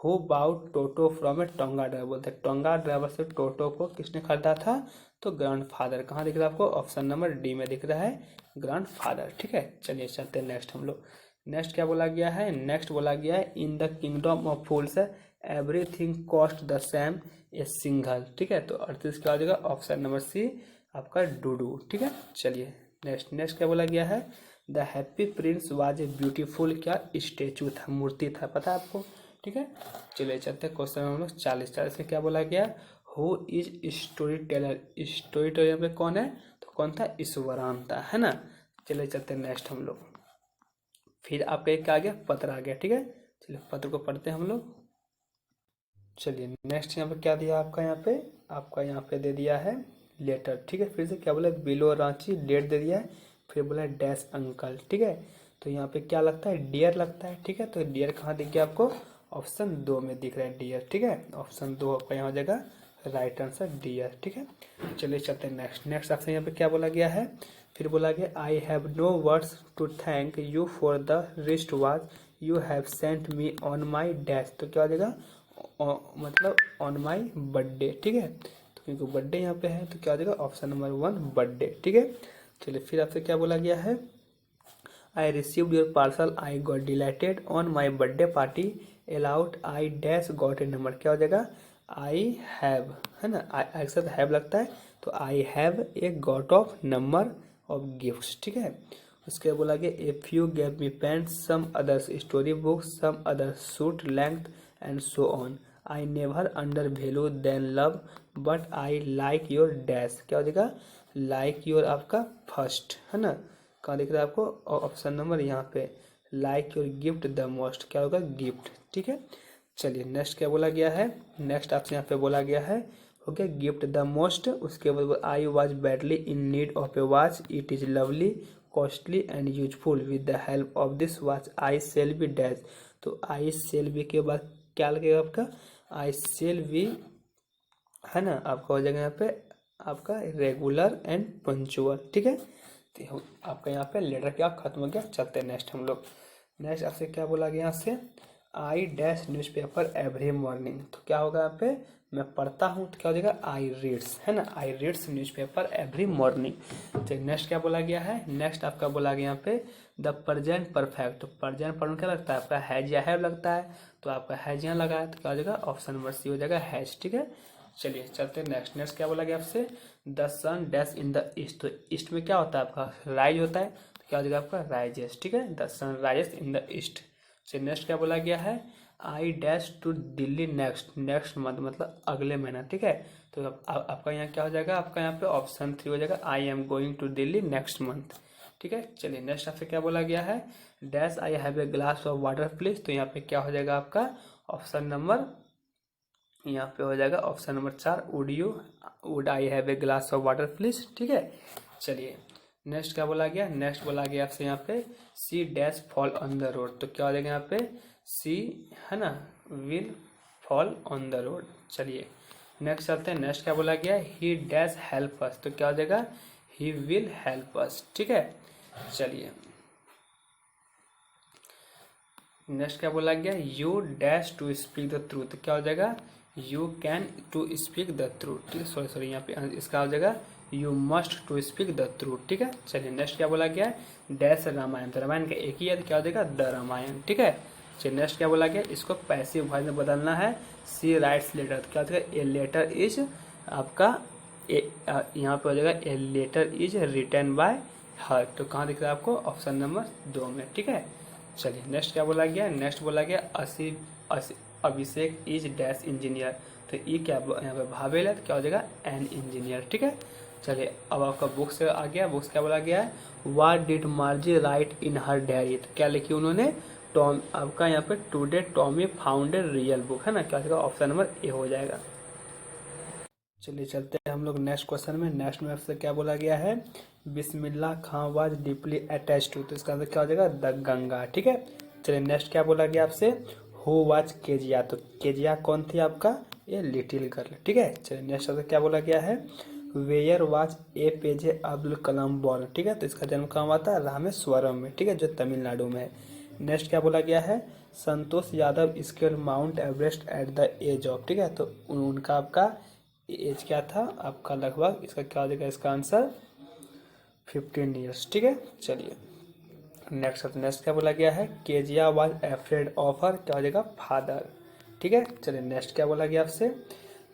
Speaker 1: who bought Toto from a tonga driver, बोलते हैं टोंगा ड्राइवर से टोटो को किसने खरीदा था, तो ग्रैंडफादर। कहाँ दिख रहा है आपको, ऑप्शन नंबर डी में दिख रहा है ग्रैंडफादर। ठीक है, चलिए चलते हैं नेक्स्ट हम लोग। नेक्स्ट क्या बोला गया है, नेक्स्ट बोला गया है इन the kingdom of fools everything cost the same a single. ठीक है, तो 38 क्या हो जाएगा, ऑप्शन नंबर सी आपका डूडू। ठीक है, चलिए नेक्स्ट क्या बोला गया है, the happy Prince was a beautiful क्या स्टेचू था, मूर्ति था, पता है आपको। ठीक है, चलिए चलते हैं क्वेश्चन हम लोग 40 में क्या बोला गया, who is story teller, story teller में कौन है, तो कौन था, ईश्वरान था, है ना। चलिए चलते हैं नेक्स्ट हम लोग। फिर आपका एक आ गया पत्र आ गया। ठीक है, चलिए पत्र को पढ़ते हैं हम लोग। चलिए नेक्स्ट यहाँ पे क्या दिया आपका, यहाँ पे दे दिया है लेटर। ठीक है, फिर से क्या बोला, बिलो रांची, डेट दे दिया है, फिर बोला है डैश अंकल। ठीक है, तो यहाँ पे क्या लगता है, डियर लगता है। ठीक है, तो डियर कहाँ दिख गया आपको, ऑप्शन 2 में दिख रहा है डियर। ठीक है, ऑप्शन 2 आपका यहाँ हो जाएगा राइट आंसर डियर। ठीक है, चलिए चलते हैं नेक्स्ट आपसे यहाँ पे क्या बोला गया है, फिर बोला गया I have no words to thank you for the wrist watch you have sent me on my dash. तो क्या हो जाएगा, मतलब ऑन माई बर्थडे। ठीक है, तो क्योंकि बर्थडे यहाँ पे है तो क्या हो जाएगा, ऑप्शन नंबर 1 बर्थडे। ठीक है, चलिए फिर आपसे क्या बोला गया है, I received your parcel I got dilated on my birthday party allowed I dash got a number. क्या हो जाएगा, आई हैव, है ना, आई के साथ हैव लगता है, तो I have a got of number of gifts. ठीक है, उसके बोला गया if you gave me pen some others story books some other suit length and so on I never undervalue then love but I like your dash. क्या हो जाएगा, लाइक योर आपका फर्स्ट, है ना, कहाँ दिख रहा है आपको, ऑप्शन नंबर यहाँ पे like your gift the most. क्या होगा, गिफ्ट। ठीक है, चलिए नेक्स्ट क्या बोला गया है, नेक्स्ट आपसे यहाँ पे बोला गया है हो गया गिफ्ट द मोस्ट। उसके बाद I was badly in need of a watch it is lovely costly and useful with the help of this watch I shall be dash. तो आई सेल बी के बाद क्या लगेगा आपका, आई सेल बी, है ना, आपका हो जाएगा यहाँ पे आपका रेगुलर एंड पंचुअल। ठीक है, तो आपका यहाँ पे लेटर क्या खत्म हो गया। चलते हैं नेक्स्ट हम लोग। नेक्स्ट आपसे क्या बोला गया, यहाँ से I dash newspaper every morning. तो क्या होगा यहाँ पे, मैं पढ़ता हूँ, तो क्या हो जाएगा, आई रीड्स, है ना, आई रीड्स न्यूज़पेपर एवरी मॉर्निंग। तो नेक्स्ट क्या बोला गया है, नेक्स्ट आपका बोला गया यहाँ पे द प्रेजेंट परफेक्ट। तो प्रेजेंट पर क्या लगता है आपका, हैज या हैव लगता है, तो आपका हैज यहाँ लगा है, तो क्या हो जाएगा, ऑप्शन नंबर सी हो जाएगा हैज। ठीक है, चलिए चलते हैं नेक्स्ट क्या बोला गया आपसे, the sun dash in the east. तो ईस्ट में क्या होता है आपका, राइज होता है, तो क्या हो जाएगा आपका राइजेस। ठीक है, the sun rises in the east. चलिए नेक्स्ट क्या बोला गया है, I dash to Delhi next month, मतलब अगले महीना। ठीक है, तो आपका यहाँ क्या हो जाएगा, आपका यहाँ पे ऑप्शन 3 हो जाएगा I am going to Delhi next month. ठीक है, चलिए नेक्स्ट आपसे क्या बोला गया है, dash I have a glass of water please. तो यहाँ पे क्या हो जाएगा आपका ऑप्शन नंबर, यहाँ पे हो जाएगा option number 4 would I have a glass of water please. ठीक है, चलिए नेक्स्ट क्या बोला गया, नेक्स्ट बोला गया आपसे यहाँ पे she dash fall on the road. तो क्या हो जाएगा यहाँ पे सी, है ना, will fall on the road. चलिए नेक्स्ट चलते हैं, नेक्स्ट क्या बोला गया, ही डैश हेल्प अस। तो क्या हो जाएगा, ही विल हेल्प अस। ठीक है, चलिए नेक्स्ट क्या बोला गया, you dash to speak the truth. क्या हो जाएगा, you can to speak the truth. ठीक है, सॉरी यहाँ पे इसका हो जाएगा you must to speak the truth. ठीक है, चलिए नेक्स्ट क्या बोला गया, डैश रामायण। तो रामायण का एक ही है, तो क्या हो जाएगा, द रामायण। ठीक है, चलिए नेक्स्ट क्या बोला गया, इसको पैसिव वॉइस में बदलना है, सी राइट्स लेटर। तो क्या हो जाएगा, ए लेटर इज आपका यहाँ पे हो जाएगा a letter is written by her. तो कहाँ दिख रहा है आपको, ऑप्शन नंबर 2 में। ठीक है, चलिए नेक्स्ट क्या बोला गया, नेक्स्ट बोला गया अभिषेक इज डैश इंजीनियर। तो ये क्या यहाँ पे भावेल है, तो क्या हो जाएगा एन इंजीनियर। ठीक है, चलिए अब आपका बुक्स आ गया, बुक्स क्या बोला गया है, what did मार्जी right in her diary. तो क्या लिखी उन्होंने, टॉम, आपका यहाँ पे today Tommy found a real book, है ना, क्या हो जाएगा ऑप्शन नंबर ए हो जाएगा। चलिए चलते हैं हम लोग नेक्स्ट क्वेश्चन में। नेक्स्ट में आपसे क्या बोला गया है, बिस्मिल्लाह खां वाज डीपली अटैच टू। तो इसका आंसर क्या हो जाएगा, द गंगा। ठीक है, चलिए नेक्स्ट क्या बोला गया आपसे, हु वाज केजिया। तो केजिया कौन थी आपका, ये लिटिल गर्ल। ठीक है, चलिए नेक्स्ट आपसे क्या बोला गया है, where was APJ Abdul Kalam born. ठीक है, तो इसका जन्म कहाँ हुआ था, रामेश्वरम में। ठीक है, जो तमिलनाडु में है। नेक्स्ट क्या बोला गया है, Santosh Yadav scale Mount Everest at the age of, ठीक है, तो उनका आपका एज क्या था आपका, लगभग इसका क्या हो जाएगा, इसका आंसर 15 ईयर्स, ठीक है। चलिए नेक्स्ट क्या बोला गया है, Kezia was afraid of her, क्या हो जाएगा, फादर, ठीक है। चलिए नेक्स्ट क्या बोला गया आपसे,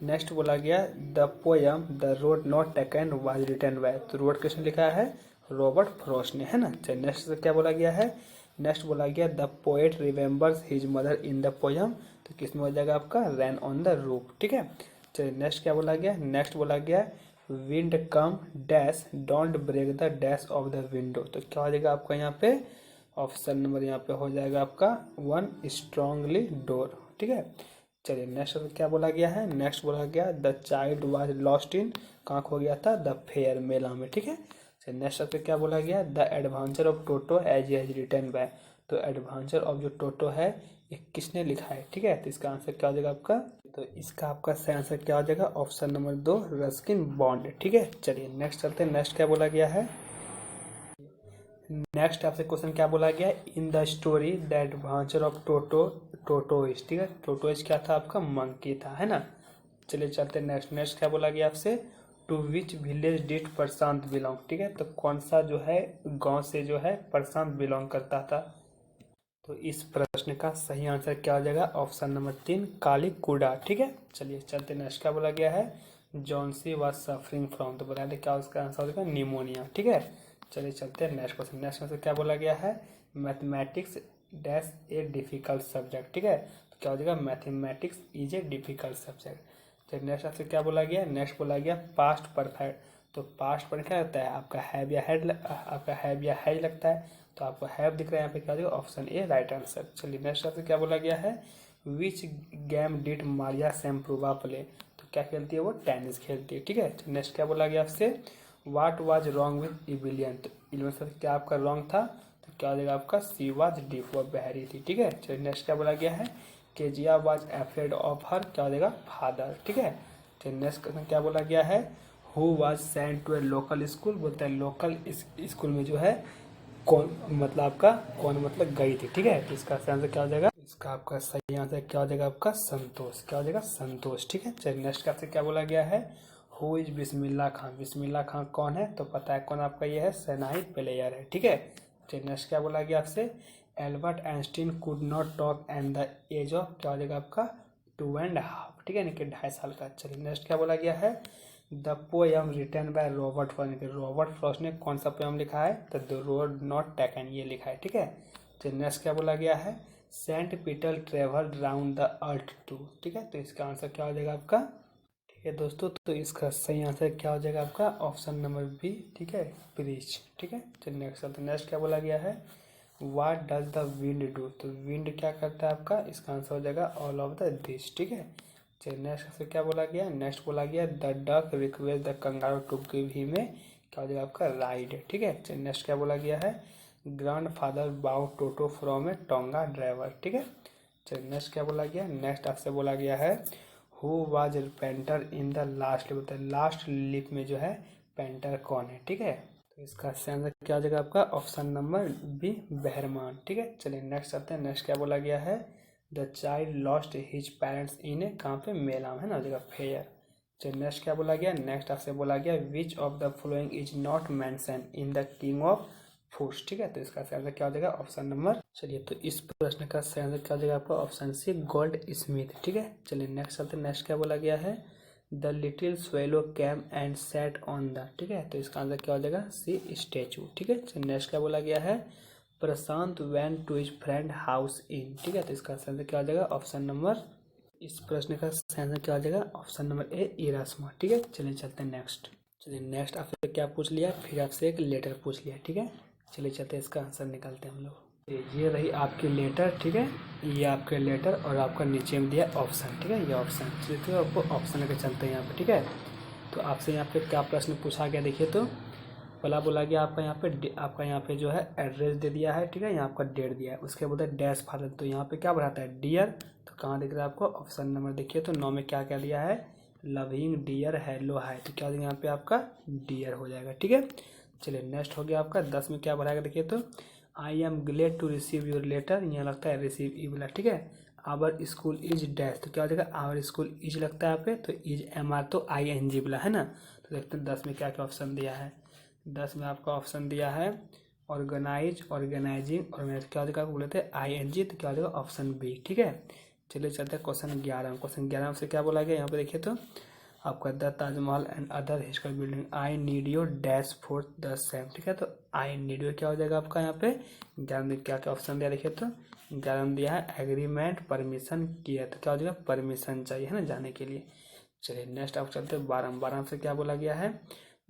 Speaker 1: नेक्स्ट बोला गया the poem the road not taken was written by, तो रोड किसने लिखा है, रॉबर्ट फ्रॉस्ट ने, है ना। चलिए नेक्स्ट क्या बोला गया है, नेक्स्ट बोला गया the poet remembers his mother in the poem, तो किसमें हो जाएगा आपका, रैन ऑन द रूफ, ठीक है। चलिए नेक्स्ट क्या बोला गया, नेक्स्ट बोला गया wind come dash don't break the dash of the window, तो क्या हो जाएगा आपका यहाँ पे, ऑप्शन नंबर यहाँ पे हो जाएगा आपका 1 स्ट्रांगली डोर, ठीक है। चलिए नेक्स्ट क्या बोला गया है, नेक्स्ट बोला गया the child was lost in, कहाँ खो गया था, द फेयर, मेला में, ठीक है। चलिए नेक्स्ट क्या बोला गया, the adventure of Toto as written by, तो एडवेंचर ऑफ जो टोटो है ये किसने लिखा है, ठीक है, तो इसका आंसर क्या हो जाएगा आपका, तो इसका आपका सही आंसर क्या हो जाएगा, ऑप्शन नंबर 2 रस्किन बॉन्ड, ठीक है। चलिए नेक्स्ट चलते हैं, नेक्स्ट क्या बोला गया है, नेक्स्ट आपसे क्वेश्चन क्या बोला गया, in the story the adventure of tortoise, ठीक है, टोटोइस क्या था आपका, मंकी था, है ना। चलिए चलते हैं नेक्स्ट क्या बोला गया आपसे, to which village did Prashant belong, ठीक है, तो कौन सा जो है गांव से जो है प्रशांत बिलोंग करता था, तो इस प्रश्न का सही आंसर क्या हो जाएगा, ऑप्शन नंबर 3 कालीकुडा, ठीक है। चलिए चलते नेक्स्ट क्या बोला गया है, जॉन्सी वाज सफरिंग फ्रॉम, तो बता दें क्या उसका आंसर हो जाएगा, निमोनिया, ठीक है। चलिए चलते हैं नेक्स्ट क्वेश्चन, नेक्स्ट क्वेश्चन क्या बोला गया है, mathematics dash a difficult subject, ठीक है, तो क्या हो जाएगा, mathematics is a difficult subject. तो नेक्स्ट आपसे क्या बोला गया, नेक्स्ट बोला गया पास्ट परफेक्ट, तो पास्ट पर क्या लगता है आपका हैव या हैड, आपका हैव या हैज लगता है, तो आपको हैव दिख रहा है यहाँ पे, क्या हो जाएगा, ऑप्शन ए राइट आंसर। चलिए नेक्स्ट आपसे क्या बोला गया है, which game did Maria Sharapova play, तो क्या खेलती है वो, टेनिस खेलती है, ठीक है। नेक्स्ट क्या बोला गया आपसे, व्हाट वाज रॉन्ग विद इविलियन, तो इलेवन से क्या आपका रॉन्ग था, तो क्या हो जाएगा आपका, सी वाज डीप, वो बहरी थी, ठीक है। चलिए नेक्स्ट क्या बोला गया है, Kezia was afraid of her, क्या हो जाएगा, फादर, ठीक है। चलिए नेक्स्ट क्वेश्चन क्या बोला गया है, who was sent to a local school, बोलते हैं लोकल स्कूल में जो है कौन, मतलब आपका कौन मतलब गई थी, ठीक है, तो इसका आंसर क्या हो जाएगा, इसका आपका सही आंसर क्या हो जाएगा आपका, संतोष, क्या हो जाएगा, संतोष, ठीक है। चलिए नेक्स्ट आपसे क्या बोला गया है, हु इज बिस्मिल्लाह खान, बिस्मिल्लाह खान कौन है, तो पता है कौन आपका ये है, सेनाई प्लेयर है, ठीक है। चलिए नेक्स्ट क्या बोला गया आपसे, Albert Einstein could not talk and the age of, क्या हो जाएगा आपका, 2.5, ठीक है, यानी कि 2.5 साल का। चलिए नेक्स्ट क्या बोला गया है, the poem written by Robert Frost, Robert Frost ने कौन सा पोयम लिखा है, द रोड नॉट टेकन, ये लिखा है, ठीक है। तो नेक्स्ट क्या बोला गया है, Saint Peter travel round the earth to, ठीक है, तो इसका आंसर क्या हो जाएगा आपका, ठीक है दोस्तों, तो इसका सही आंसर क्या हो जाएगा आपका, ऑप्शन नंबर बी, ठीक है, ब्रीच, ठीक है। चलिए नेक्स्ट चलते, नेक्स्ट क्या बोला गया है, what does the wind do, तो विंड क्या करता है आपका, इसका आंसर हो जाएगा ऑल ऑफ द दिस, ठीक है। चलिए नेक्स्ट से क्या बोला गया, नेक्स्ट बोला गया the duck request the kangaroo to give him में, क्या हो जाएगा आपका, राइड, ठीक है। चलिए नेक्स्ट क्या बोला गया है, ग्रैंड फादर बाउ टोटो फ्रॉम ए टोंगा ड्राइवर, ठीक है। चलिए नेक्स्ट क्या बोला गया, नेक्स्ट आपसे बोला गया है who was painter in the last lip, last lip में जो है पेंटर कौन है, ठीक है, तो इसका आंसर क्या हो जाएगा आपका, ऑप्शन नंबर बी बहरमान, ठीक है। चलिए नेक्स्ट आते हैं, नेक्स्ट क्या बोला गया है, the child lost his parents in a, कहाँ पे, मेला में, है ना, हो जाएगा फेयर। चलिए नेक्स्ट क्या बोला गया, नेक्स्ट आपसे बोला गया which of the following is not mention in the king of foods, ठीक है, तो इसका आंसर क्या हो जाएगा, ऑप्शन नंबर, चलिए तो इस प्रश्न का सही आंसर क्या हो जाएगा आपका, ऑप्शन सी गोल्ड स्मिथ, ठीक है। चलिए नेक्स्ट चलते, नेक्स्ट क्या बोला गया है, the little swallow came and sat on the, ठीक है, तो इसका आंसर क्या हो जाएगा, सी स्टैचू, ठीक है। चलिए नेक्स्ट क्या बोला गया है, Prashant went to his friend house in, ठीक है, तो इसका आंसर क्या हो जाएगा, ऑप्शन नंबर, इस प्रश्न का सही आंसर क्या हो जाएगा, ऑप्शन नंबर ए इरास्मा, ठीक है। चलिए चलते हैं नेक्स्ट, चलिए नेक्स्ट आपसे क्या पूछ लिया, फिर आपसे एक लेटर पूछ लिया, ठीक है। चलिए चलते हैं इसका आंसर निकालते हैं हम लोग, ये रही आपकी लेटर, ठीक है, ये आपके लेटर और आपका नीचे में दिया ऑप्शन, ठीक है, ये ऑप्शन, चलिए तो आपको ऑप्शन लेकर चलते हैं यहाँ पे, ठीक है। तो आपसे यहाँ पे क्या प्रश्न पूछा गया, देखिए तो पहला बोला गया आपका यहाँ पे जो है एड्रेस दे दिया है, ठीक है, यहाँ आपका डेट दिया है, उसके बाद डैश फादर, तो यहाँ पे क्या बढ़ाता है, डियर, तो कहाँ दिख रहा है आपको, ऑप्शन नंबर देखिए तो 9 में क्या क्या दिया है, लविंग डियर हेलो हाय, तो क्या यहाँ पे आपका डियर हो जाएगा, ठीक है। चलिए नेक्स्ट हो गया आपका 10 में क्या बढ़ाएगा, देखिए तो I am glad to receive your letter, यहाँ लगता है रिसीव ई वाला, ठीक है। आवर स्कूल इज डैश, तो क्या हो जाएगा, आवर स्कूल इज लगता है यहाँ पे, तो इज एम आर तो आई एन जी वाला है ना। तो देखते हैं 10 में क्या क्या ऑप्शन दिया है। 10 में आपका ऑप्शन दिया है ऑर्गेनाइज, ऑर्गेनाइजिंग, और क्या हो जाएगा बोले थे आई एन जी, तो क्या हो जाएगा ऑप्शन बी, ठीक है। चलिए चलते हैं क्वेश्चन 11। क्वेश्चन 11 से क्या बोला गया यहाँ पे देखिए तो आपका the Taj Mahal and other historical building, I need your dash for the same, ठीक है। तो आई नीड योर क्या हो जाएगा आपका यहाँ पे 11 में क्या क्या ऑप्शन दिया देखिए तो 11 में दिया है एग्रीमेंट, परमिशन किया, तो क्या हो जाएगा परमिशन चाहिए है ना जाने के लिए। चलिए नेक्स्ट आप चलते हैं 12। 12 से क्या बोला गया है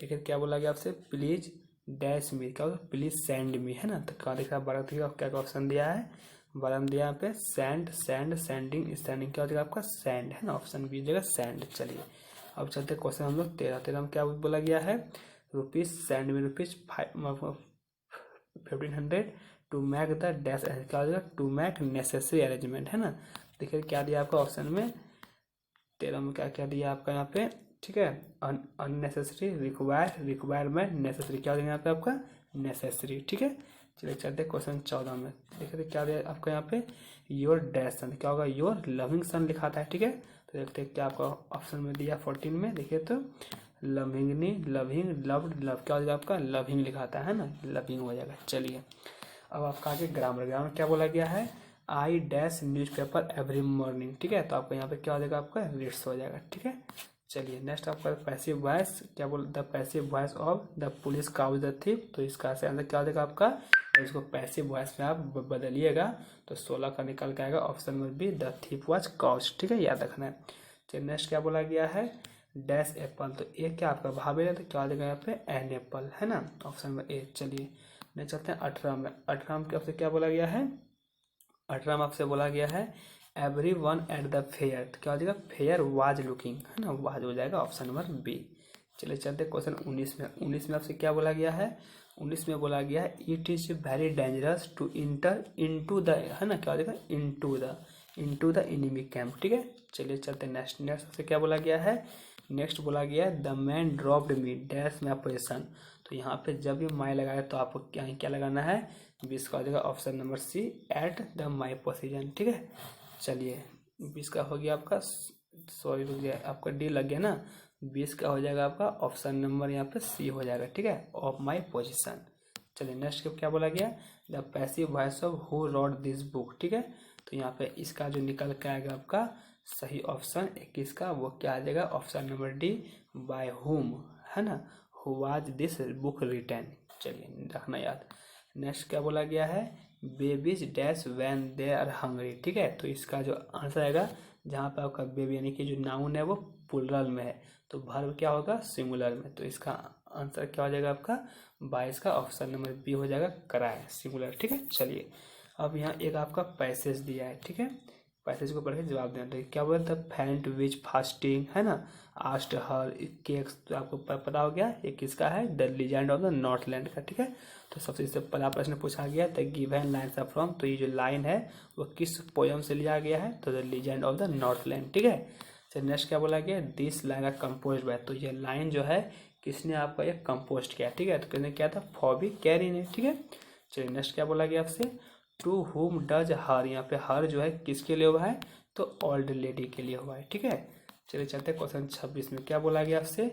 Speaker 1: देखिए, क्या बोला गया आपसे, प्लीज डैश मी, क्या होगा प्लीज सेंड मी, है ना। तो क्या दिख रहा है 12 क्या क्या ऑप्शन दिया है, 12 में दिया यहाँ पे सेंड, सेंड, सेंडिंग, स्टैंडिंग, क्या हो जाएगा आपका सेंड, है ना, ऑप्शन बी जगह सेंड। चलिए अब चलते क्वेश्चन हम लोग 13 में क्या बोला गया है, rupees send me rupees 1500 to make the dash, क्या हो जाएगा टू मेक नेसेसरी अरेंजमेंट, है ना। देखिए क्या दिया आपका ऑप्शन में 13 में क्या क्या दिया आपका यहाँ पे, ठीक है। अननेसेसरी, रिक्वायर्ड, रिक्वायरमेंट, नेसेसरी, क्या हो जाएगा यहाँ पे आपका नेसेसरी, ठीक है। चलिए चलते क्वेश्चन 14 में। देखिए क्या दिया आपका यहाँ पे योर डैश सन, क्या होगा योर लविंग सन लिखा था, ठीक है। तो देखते हैं क्या आपका ऑप्शन में दिया 14 में देखिए तो लविंगनी, लविंग, लव्ड, लव, क्या हो जाएगा आपका लविंग लिखा था है ना, लविंग हो जाएगा। चलिए अब आपका आगे ग्रामर। ग्रामर क्या बोला गया है, I dash newspaper every morning, ठीक है। तो आपको यहाँ पे क्या हो जाएगा आपका रीड्स हो जाएगा, ठीक है। चलिए नेक्स्ट आपका पैसिव वॉइस, क्या बोल the passive voice of the police caught the thief, तो इसका आंसर क्या हो जाएगा आपका, तो इसको पैसिव वॉइस में आप बदलिएगा तो 16 का निकल के आएगा option number B, the thief was caught, ठीक है, याद रखना है। चलिए नेक्स्ट क्या बोला गया है डैश एप्पल, तो ये क्या आपका भावेल है, तो क्या हो जाएगा यहाँ पे एन एप्पल, है ना, ऑप्शन नंबर ए। चलिए नेक्स्ट चलते हैं 18 में। 18 में आपसे क्या बोला गया है, 18 में आपसे बोला गया है every one at the fair, तो क्या हो जाएगा फेयर वाज लुकिंग, है ना, वाज हो जाएगा ऑप्शन नंबर बी। चलिए चलते क्वेश्चन 19 में। 19 में आपसे क्या बोला गया है, 19 में बोला गया है it is very dangerous to enter into the, है ना, क्या हो जाएगा इनटू द एनिमी कैंप, ठीक है। चलिए चलते नेक्स्ट। नेक्स्ट आपसे क्या बोला गया है, नेक्स्ट बोला गया है the man dropped me dash my position, तो यहाँ पे जब भी माई लगाए तो आपको क्या लगाना है 20 का हो जाएगा option number C at the my position, ठीक है। चलिए 20 का हो गया आपका, सॉरी रुक गया आपका डी लग गया ना, 20 का हो जाएगा आपका ऑप्शन नंबर यहाँ पे सी हो जाएगा, ठीक है, ऑफ माई पोजिशन। चलिए नेक्स्ट क्या बोला गया the passive voice of who rot this book, ठीक है। तो यहाँ पे इसका जो निकल के आएगा आपका सही ऑप्शन 21 का वो क्या आ जाएगा option number D bye whom, है ना, who was this book written. चलिए रखना याद। नेक्स्ट क्या बोला गया है babies dash when they are hungry, ठीक है। तो इसका जो आंसर आएगा जहाँ पे आपका बेबी यानी कि जो नाउन है वो प्लुरल में है तो वर्ब क्या होगा सिंगुलर में, तो इसका आंसर क्या हो जाएगा आपका 22 का ऑप्शन नंबर बी हो जाएगा कराए सिंगुलर, ठीक है। चलिए अब यहाँ एक आपका पैसेज दिया है, ठीक है, पैसेज को पढ़ के जवाब देना है। क्या बोला द फैंट विच फास्टिंग, है ना, आस्ट हर केक्स, तो आपको पता हो गया ये किसका है the legend of the Northland का, ठीक है। तो सबसे इससे पहला प्रश्न पूछा गया the given lines are from, तो ये जो लाइन है वो किस पोयम से लिया गया है तो the legend of the northland, ठीक है। चलिए नेक्स्ट क्या बोला गया this line are compose by, तो ये लाइन जो है किसने आपका ये कंपोज किया, ठीक है, तो किसने किया था फॉबी कैरी ने, ठीक है। चलिए नेक्स्ट क्या बोला गया आपसे टू हुम डज हर, यहाँ पे हर जो है किसके लिए हुआ है तो ओल्ड लेडी के लिए हुआ है, ठीक है। चलिए चलते क्वेश्चन 26 में। क्या बोला गया आपसे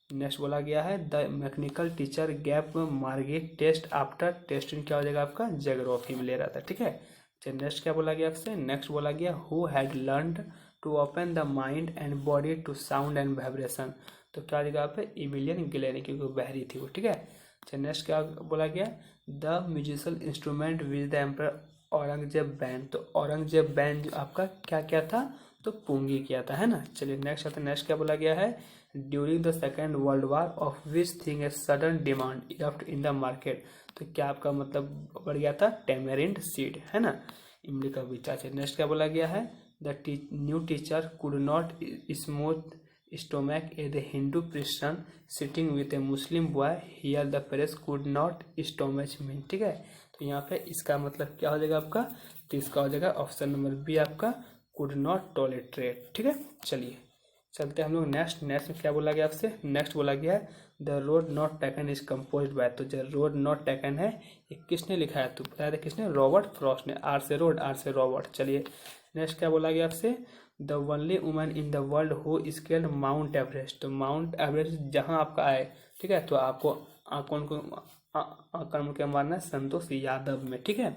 Speaker 1: नेक्स्ट बोला गया है the mechanical teacher gap Margate test after testing, क्या हो जाएगा आपका ज्योग्राफी में ले रहा था, ठीक है। चलिए नेक्स्ट क्या बोला गया आपसे नेक्स्ट बोला गया who had learned to open the mind and body to sound and vibration, तो क्या जगह पे इविलियन गिलेनी क्योंकि वो बहरी थी वो, ठीक है। चलिए नेक्स्ट क्या बोला गया the musical instrument which the emperor Aurangzeb ban, तो औरंगजेब बैन जो आपका क्या क्या था तो पुंगी किया था, है ना। चलिए नेक्स्ट आता है नेक्स्ट क्या बोला गया है during the second world war of which thing a sudden demand erupt in the market, तो क्या आपका मतलब बढ़ गया था टेमेरिंड सीड, है ना, इमली का बीचा। नेक्स्ट क्या बोला गया है the new teacher could not smooth stomach A the Hindu Christian sitting with A Muslim boy here the press could not stomach mean, ठीक है। तो यहाँ पे इसका मतलब क्या हो जाएगा आपका तो इसका हो जाएगा ऑप्शन नंबर बी आपका कुड नॉट टॉलरेट, ठीक है। चलिए चलते हैं हम लोग नेक्स्ट। नेक्स्ट में क्या बोला गया आपसे नेक्स्ट बोला गया है the road not taken is composed bye, तो जो रोड नॉट टेकन है ये किसने लिखा है, तो बताया था किसने, रॉबर्ट फ्रॉस्ट ने। आर से रोड, आर से रॉबर्ट। चलिए नेक्स्ट क्या बोला गया आपसे, the only woman in the world who scaled mount Everest, तो माउंट एवरेस्ट जहाँ आपका आए, ठीक है, तो आपको कौन को कर्म के मारना है, संतोष यादव में, ठीक है।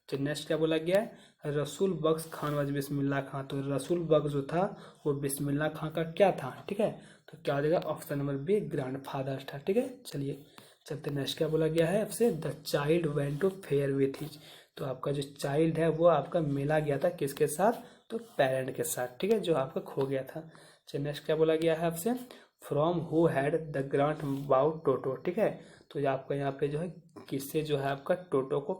Speaker 1: तो नेक्स्ट क्या बोला गया है, रसूल बख्श खान वाज बिस्मिल्लाह खां, तो रसूल बख्श जो था वो बिस्मिल्लाह खां का क्या था, ठीक है, तो क्या हो जाएगा, ऑप्शन नंबर बी ग्रैंडफादर था, ठीक है। चलिए चलते नेक्स्ट क्या बोला गया है आपसे, the child went to fair with his, तो आपका जो चाइल्ड है वो आपका मिला गया था किसके साथ, तो पेरेंट के साथ, ठीक है, जो आपका खो गया था। चलिए नेक्स्ट क्या बोला गया है आपसे, from who had the grant about Toto, ठीक है, तो ये आपका यहाँ पे जो है किससे जो है आपका टोटो को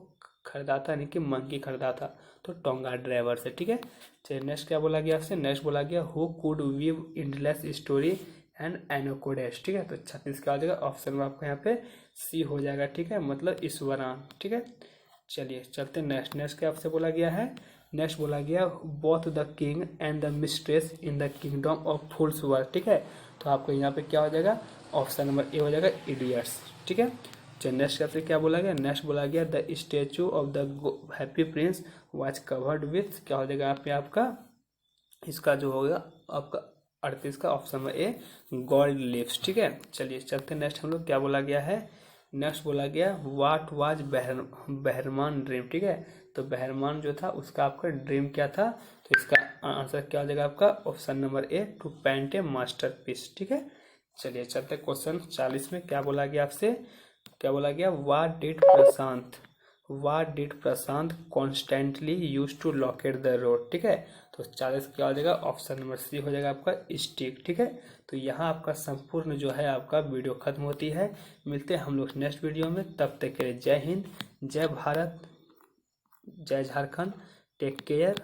Speaker 1: खरीदा था, यानी कि मंकी खरीदा था, तो टोंगा ड्राइवर से, ठीक है। चलिए नेक्स्ट क्या बोला गया आपसे, नेक्स्ट बोला गया who could weave endless story and anecdotes, ठीक है, तो 36 क्या हो जाएगा, ऑप्शन में आपका यहाँ पे सी हो जाएगा, ठीक है, मतलब ईश्वरान, ठीक है। चलिए चलते नेक्स्ट, नेक्स्ट क्या आपसे बोला गया है, नेक्स्ट बोला गया both the king and the mistress in the kingdom of fools were, ठीक है, तो आपको यहाँ पे क्या हो जाएगा, ऑप्शन नंबर ए हो जाएगा इडियट्स, ठीक है। चलिए नेक्स्ट आपसे क्या बोला गया, नेक्स्ट बोला गया the statue of the happy Prince was covered with, क्या हो जाएगा यहाँ पे आपका, इसका जो होगा आपका 38 का ऑप्शन नंबर ए गोल्ड लीव्स, ठीक है। चलिए चलते नेक्स्ट हम लोग क्या बोला गया है, नेक्स्ट बोला गया व्हाट वाज बहरमान ड्रीम, ठीक है, तो बहरमान जो था उसका आपका ड्रीम क्या था, तो इसका आंसर क्या हो जाएगा आपका, option number A to paint a masterpiece, ठीक है। चलिए चलते क्वेश्चन 40 में क्या बोला गया आपसे, क्या बोला गया what did Prashant constantly use to locate the road, ठीक है, तो 40 क्या हो जाएगा, ऑप्शन नंबर सी हो जाएगा आपका स्टिक, ठीक है। तो यहाँ आपका संपूर्ण जो है आपका वीडियो खत्म होती है, मिलते हैं हम लोग नेक्स्ट वीडियो में, तब तक के लिए जय हिंद, जय भारत, जय Jharkhand, take care,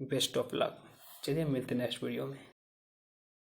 Speaker 1: best of luck. चलिए मिलते हैं नेक्स्ट वीडियो में।